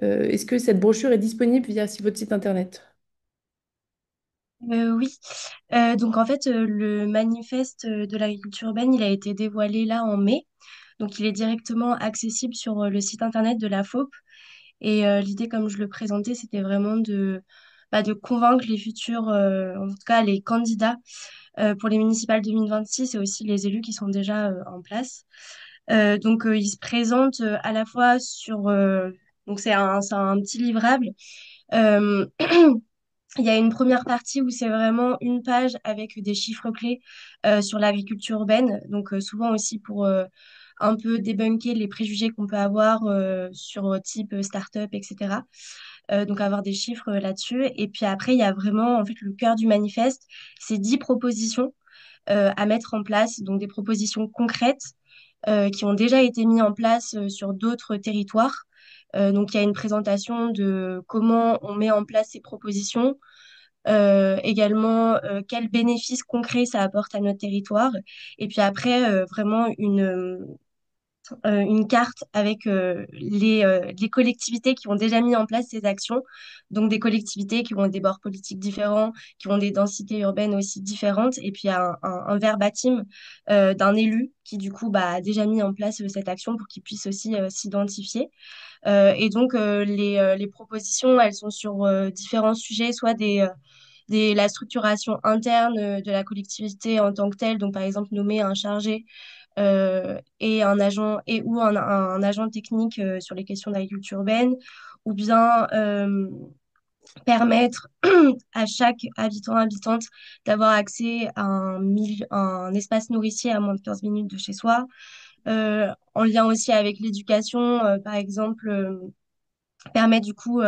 Est-ce que cette brochure est disponible via votre site internet? Oui, donc en fait, le manifeste de l'agriculture urbaine, il a été dévoilé là en mai. Donc il est directement accessible sur le site internet de la FAUP. Et l'idée, comme je le présentais, c'était vraiment de convaincre les futurs, en tout cas les candidats pour les municipales 2026 et aussi les élus qui sont déjà en place. Donc il se présente à la fois sur... donc c'est un petit livrable. Euh, Il y a une première partie où c'est vraiment une page avec des chiffres clés sur l'agriculture urbaine, donc souvent aussi pour un peu débunker les préjugés qu'on peut avoir sur type start-up, etc. Donc avoir des chiffres là-dessus. Et puis après, il y a vraiment en fait le cœur du manifeste, c'est 10 propositions à mettre en place, donc des propositions concrètes qui ont déjà été mises en place sur d'autres territoires. Donc il y a une présentation de comment on met en place ces propositions, également quels bénéfices concrets ça apporte à notre territoire, et puis après vraiment une carte avec les collectivités qui ont déjà mis en place ces actions, donc des collectivités qui ont des bords politiques différents, qui ont des densités urbaines aussi différentes, et puis un verbatim d'un élu qui du coup a déjà mis en place cette action pour qu'il puisse aussi s'identifier. Et donc les propositions, elles sont sur différents sujets, soit la structuration interne de la collectivité en tant que telle, donc par exemple nommer un chargé et un agent et ou un agent technique sur les questions d'agriculture urbaine, ou bien permettre à chaque habitant habitante d'avoir accès à un espace nourricier à moins de 15 minutes de chez soi. En lien aussi avec l'éducation, par exemple, permet du coup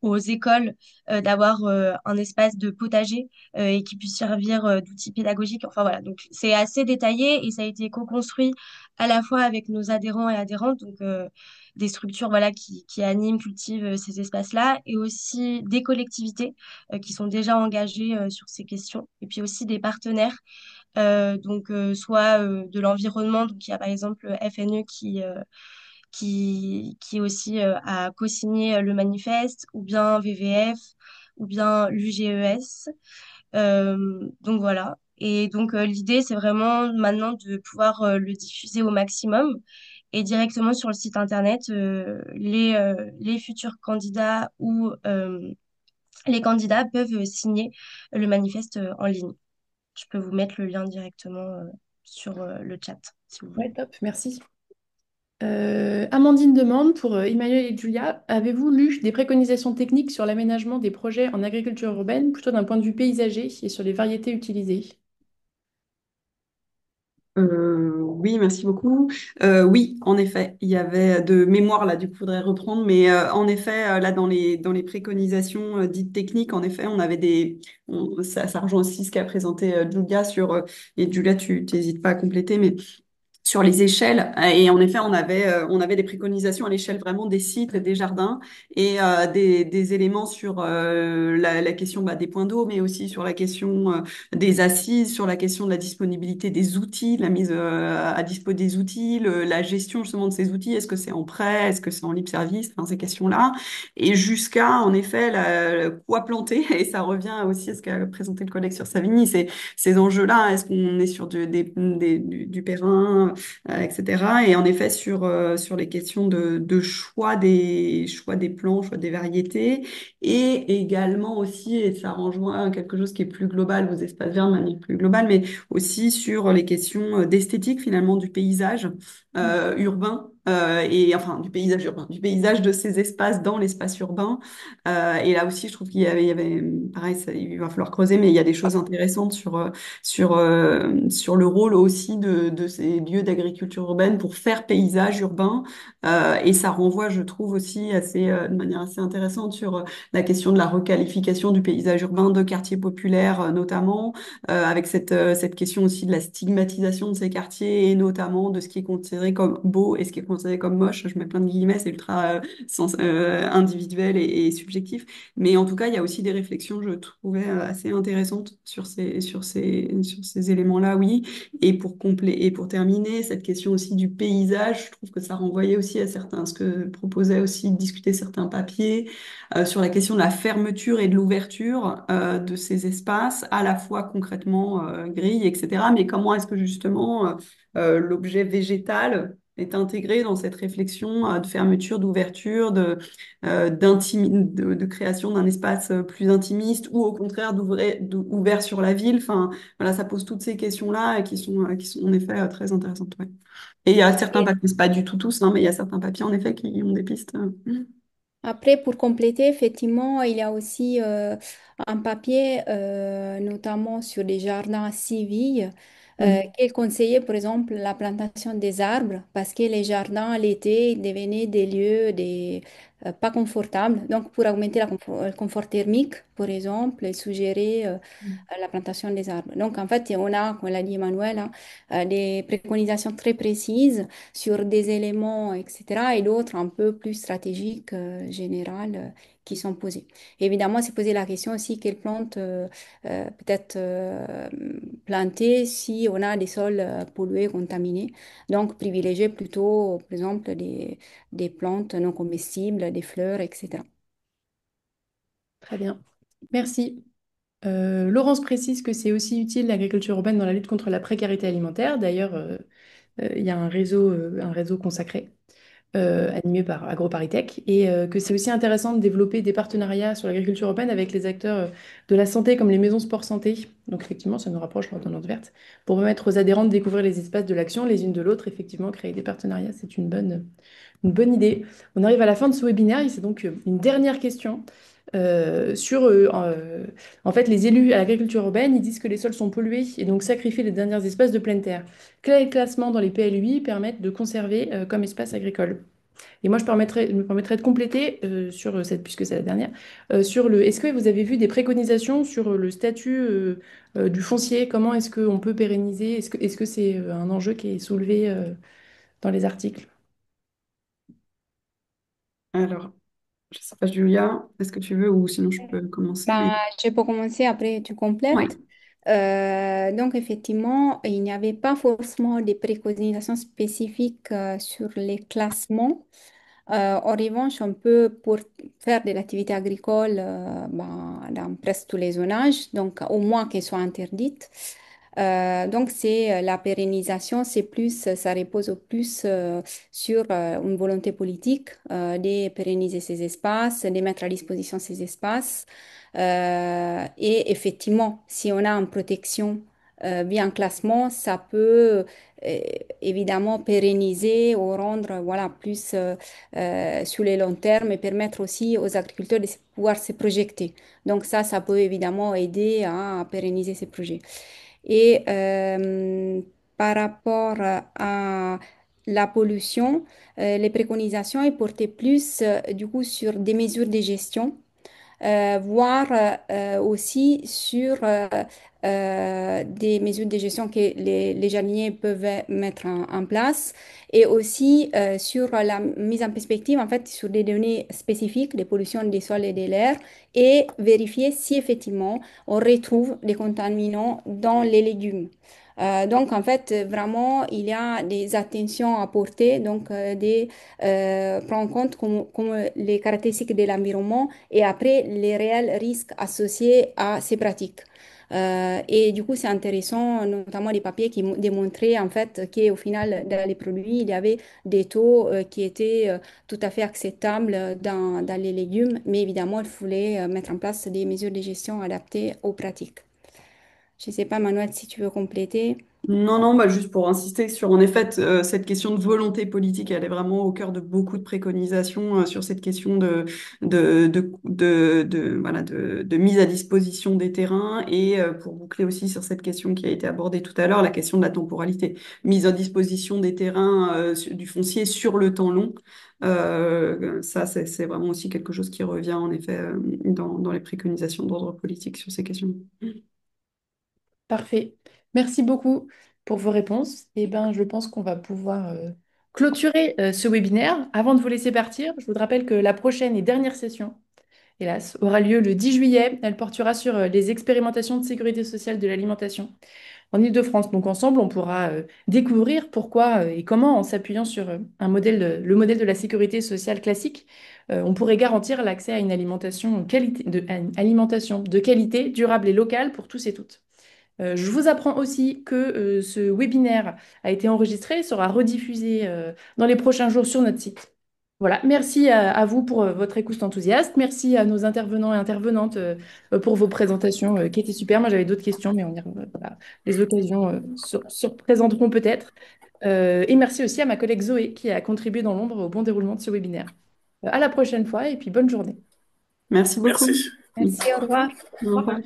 aux écoles d'avoir un espace de potager et qui puisse servir d'outil pédagogique. Enfin voilà, donc c'est assez détaillé et ça a été co-construit à la fois avec nos adhérents et adhérentes, donc des structures voilà qui animent, cultivent ces espaces-là, et aussi des collectivités qui sont déjà engagées sur ces questions, et puis aussi des partenaires. Donc soit de l'environnement, donc il y a par exemple FNE qui aussi a co-signé le manifeste, ou bien VVF, ou bien l'UGES. Donc voilà. Et donc l'idée, c'est vraiment maintenant de pouvoir le diffuser au maximum. Et directement sur le site internet, les futurs candidats ou les candidats peuvent signer le manifeste en ligne. Je peux vous mettre le lien directement sur le chat, si vous Ouais, voulez. top, merci. Amandine demande pour Emmanuel et Julia, avez-vous lu des préconisations techniques sur l'aménagement des projets en agriculture urbaine, plutôt d'un point de vue paysager et sur les variétés utilisées? Oui, merci beaucoup. Oui, en effet, il y avait de mémoire là, du coup, faudrait reprendre, mais en effet, là, dans les préconisations dites techniques, en effet, on avait ça rejoint aussi ce qu'a présenté Julia et Julia, tu n'hésites pas à compléter, mais sur les échelles. Et en effet, on avait des préconisations à l'échelle vraiment des sites, des jardins et des éléments sur la question des points d'eau, mais aussi sur la question des assises, sur la question de la disponibilité des outils, la mise à dispo des outils, la gestion justement de ces outils. Est-ce que c'est en prêt? Est-ce que c'est en libre service? Enfin, ces questions-là. Et jusqu'à, en effet, quoi planter. Et ça revient aussi à ce qu'a présenté le collègue sur Savigny, c'est ces enjeux-là. Est-ce qu'on est sur du périn? etc. Et en effet, sur les questions de choix des plants, choix des variétés, et également aussi, et ça rejoint quelque chose qui est plus global, vos espaces verts de manière plus globale, mais aussi sur les questions d'esthétique finalement du paysage urbain. Et enfin du paysage urbain, du paysage de ces espaces dans l'espace urbain. Et là aussi, je trouve il y avait pareil, il va falloir creuser, mais il y a des choses intéressantes sur le rôle aussi de ces lieux d'agriculture urbaine pour faire paysage urbain. Et ça renvoie, je trouve aussi de manière assez intéressante sur la question de la requalification du paysage urbain de quartiers populaires notamment, avec cette question aussi de la stigmatisation de ces quartiers et notamment de ce qui est considéré comme beau et ce qui est considéré comme moche. Je mets plein de guillemets, c'est ultra individuel et subjectif. Mais en tout cas, il y a aussi des réflexions, je trouvais, assez intéressantes sur ces éléments-là, oui. Et pour terminer, cette question aussi du paysage, je trouve que ça renvoyait aussi à ce que proposait aussi de discuter certains papiers, sur la question de la fermeture et de l'ouverture, de ces espaces, à la fois concrètement, grilles, etc. Mais comment est-ce que justement, l'objet végétal est intégré dans cette réflexion de fermeture, d'ouverture, de création d'un espace plus intimiste ou au contraire ouvert sur la ville. Enfin, voilà, ça pose toutes ces questions-là qui sont en effet très intéressantes. Ouais. Et il y a certains papiers, c'est pas du tout tous, hein, mais il y a certains papiers en effet qui ont des pistes. Après, pour compléter, effectivement, il y a aussi un papier, notamment sur les jardins civils, Mm. qui conseillait, par exemple, la plantation des arbres, parce que les jardins, l'été, devenaient des lieux pas confortables. Donc, pour augmenter le confort thermique, par exemple, il suggérait la plantation des arbres. Donc, en fait, on a, comme l'a dit Emmanuel, hein, des préconisations très précises sur des éléments, etc., et d'autres un peu plus stratégiques, générales, qui sont posées. Évidemment, c'est poser la question aussi quelles plantes peut-être planter si on a des sols pollués, contaminés. Donc, privilégier plutôt, par exemple, des plantes non comestibles, des fleurs, etc. Très bien. Merci. Laurence précise que c'est aussi utile l'agriculture urbaine dans la lutte contre la précarité alimentaire. D'ailleurs, il y a un réseau consacré, animé par AgroParisTech, et que c'est aussi intéressant de développer des partenariats sur l'agriculture urbaine avec les acteurs de la santé comme les maisons sport santé. Donc effectivement, ça nous rapproche l'ordonnance verte, pour permettre aux adhérents de découvrir les espaces de l'action les unes de l'autre. Effectivement, créer des partenariats, c'est une bonne idée. On arrive à la fin de ce webinaire, et c'est donc une dernière question. En fait, les élus à l'agriculture urbaine, ils disent que les sols sont pollués et donc sacrifient les derniers espaces de pleine terre. Quel classement dans les PLUI permettent de conserver comme espace agricole? Et moi, me permettrais de compléter sur cette, puisque c'est la dernière, sur est-ce que vous avez vu des préconisations sur le statut du foncier? Comment est-ce qu'on peut pérenniser? Est-ce que c'est un enjeu qui est soulevé dans les articles? Alors, je sais pas, Julia, est-ce que tu veux ou sinon je peux commencer, Ben, mais je peux commencer, après tu ouais. complètes. Donc, effectivement, il n'y avait pas forcément des préconisations spécifiques sur les classements. En revanche, on peut, pour faire de l'activité agricole, dans presque tous les zonages, donc au moins qu'elles soient interdites. Donc, c'est la pérennisation, c'est plus, ça repose au plus sur une volonté politique de pérenniser ces espaces, de mettre à disposition ces espaces. Et effectivement, si on a une protection via un classement, ça peut euh, évidemment pérenniser ou rendre voilà, plus sur les longs termes et permettre aussi aux agriculteurs de pouvoir se projeter. Donc ça peut évidemment aider à pérenniser ces projets. Et par rapport à la pollution, les préconisations est portées plus du coup sur des mesures de gestion voir aussi sur des mesures de gestion que les jardiniers peuvent mettre en place et aussi sur la mise en perspective, en fait, sur des données spécifiques des pollutions des sols et de l'air et vérifier si effectivement on retrouve des contaminants dans les légumes. Donc, en fait, vraiment, il y a des attentions à porter, donc prendre en compte les caractéristiques de l'environnement et après les réels risques associés à ces pratiques. Et du coup, c'est intéressant, notamment des papiers qui démontraient en fait qu'au final, dans les produits, il y avait des taux qui étaient tout à fait acceptables dans les légumes, mais évidemment, il fallait mettre en place des mesures de gestion adaptées aux pratiques. Je ne sais pas, Manuel, si tu veux compléter. Non, non, bah juste pour insister sur, en effet, cette question de volonté politique, elle est vraiment au cœur de beaucoup de préconisations sur cette question voilà, de mise à disposition des terrains et pour boucler aussi sur cette question qui a été abordée tout à l'heure, la question de la temporalité. Mise à disposition des terrains, du foncier sur le temps long. Ça, c'est vraiment aussi quelque chose qui revient, en effet, dans les préconisations d'ordre politique sur ces questions. Parfait. Merci beaucoup pour vos réponses. Et ben, je pense qu'on va pouvoir clôturer ce webinaire. Avant de vous laisser partir, je vous rappelle que la prochaine et dernière session, hélas, aura lieu le 10 juillet. Elle portera sur les expérimentations de sécurité sociale de l'alimentation en Île-de-France. Donc ensemble, on pourra découvrir pourquoi et comment, en s'appuyant sur le modèle de la sécurité sociale classique, on pourrait garantir l'accès à une à une alimentation de qualité, durable et locale pour tous et toutes. Je vous apprends aussi que ce webinaire a été enregistré et sera rediffusé dans les prochains jours sur notre site. Voilà, merci à vous pour votre écoute enthousiaste. Merci à nos intervenants et intervenantes pour vos présentations qui étaient super. Moi, j'avais d'autres questions, mais voilà, les occasions se représenteront peut-être. Et merci aussi à ma collègue Zoé qui a contribué dans l'ombre au bon déroulement de ce webinaire. À la prochaine fois et puis bonne journée. Merci beaucoup. Merci. Merci, au revoir. Au revoir.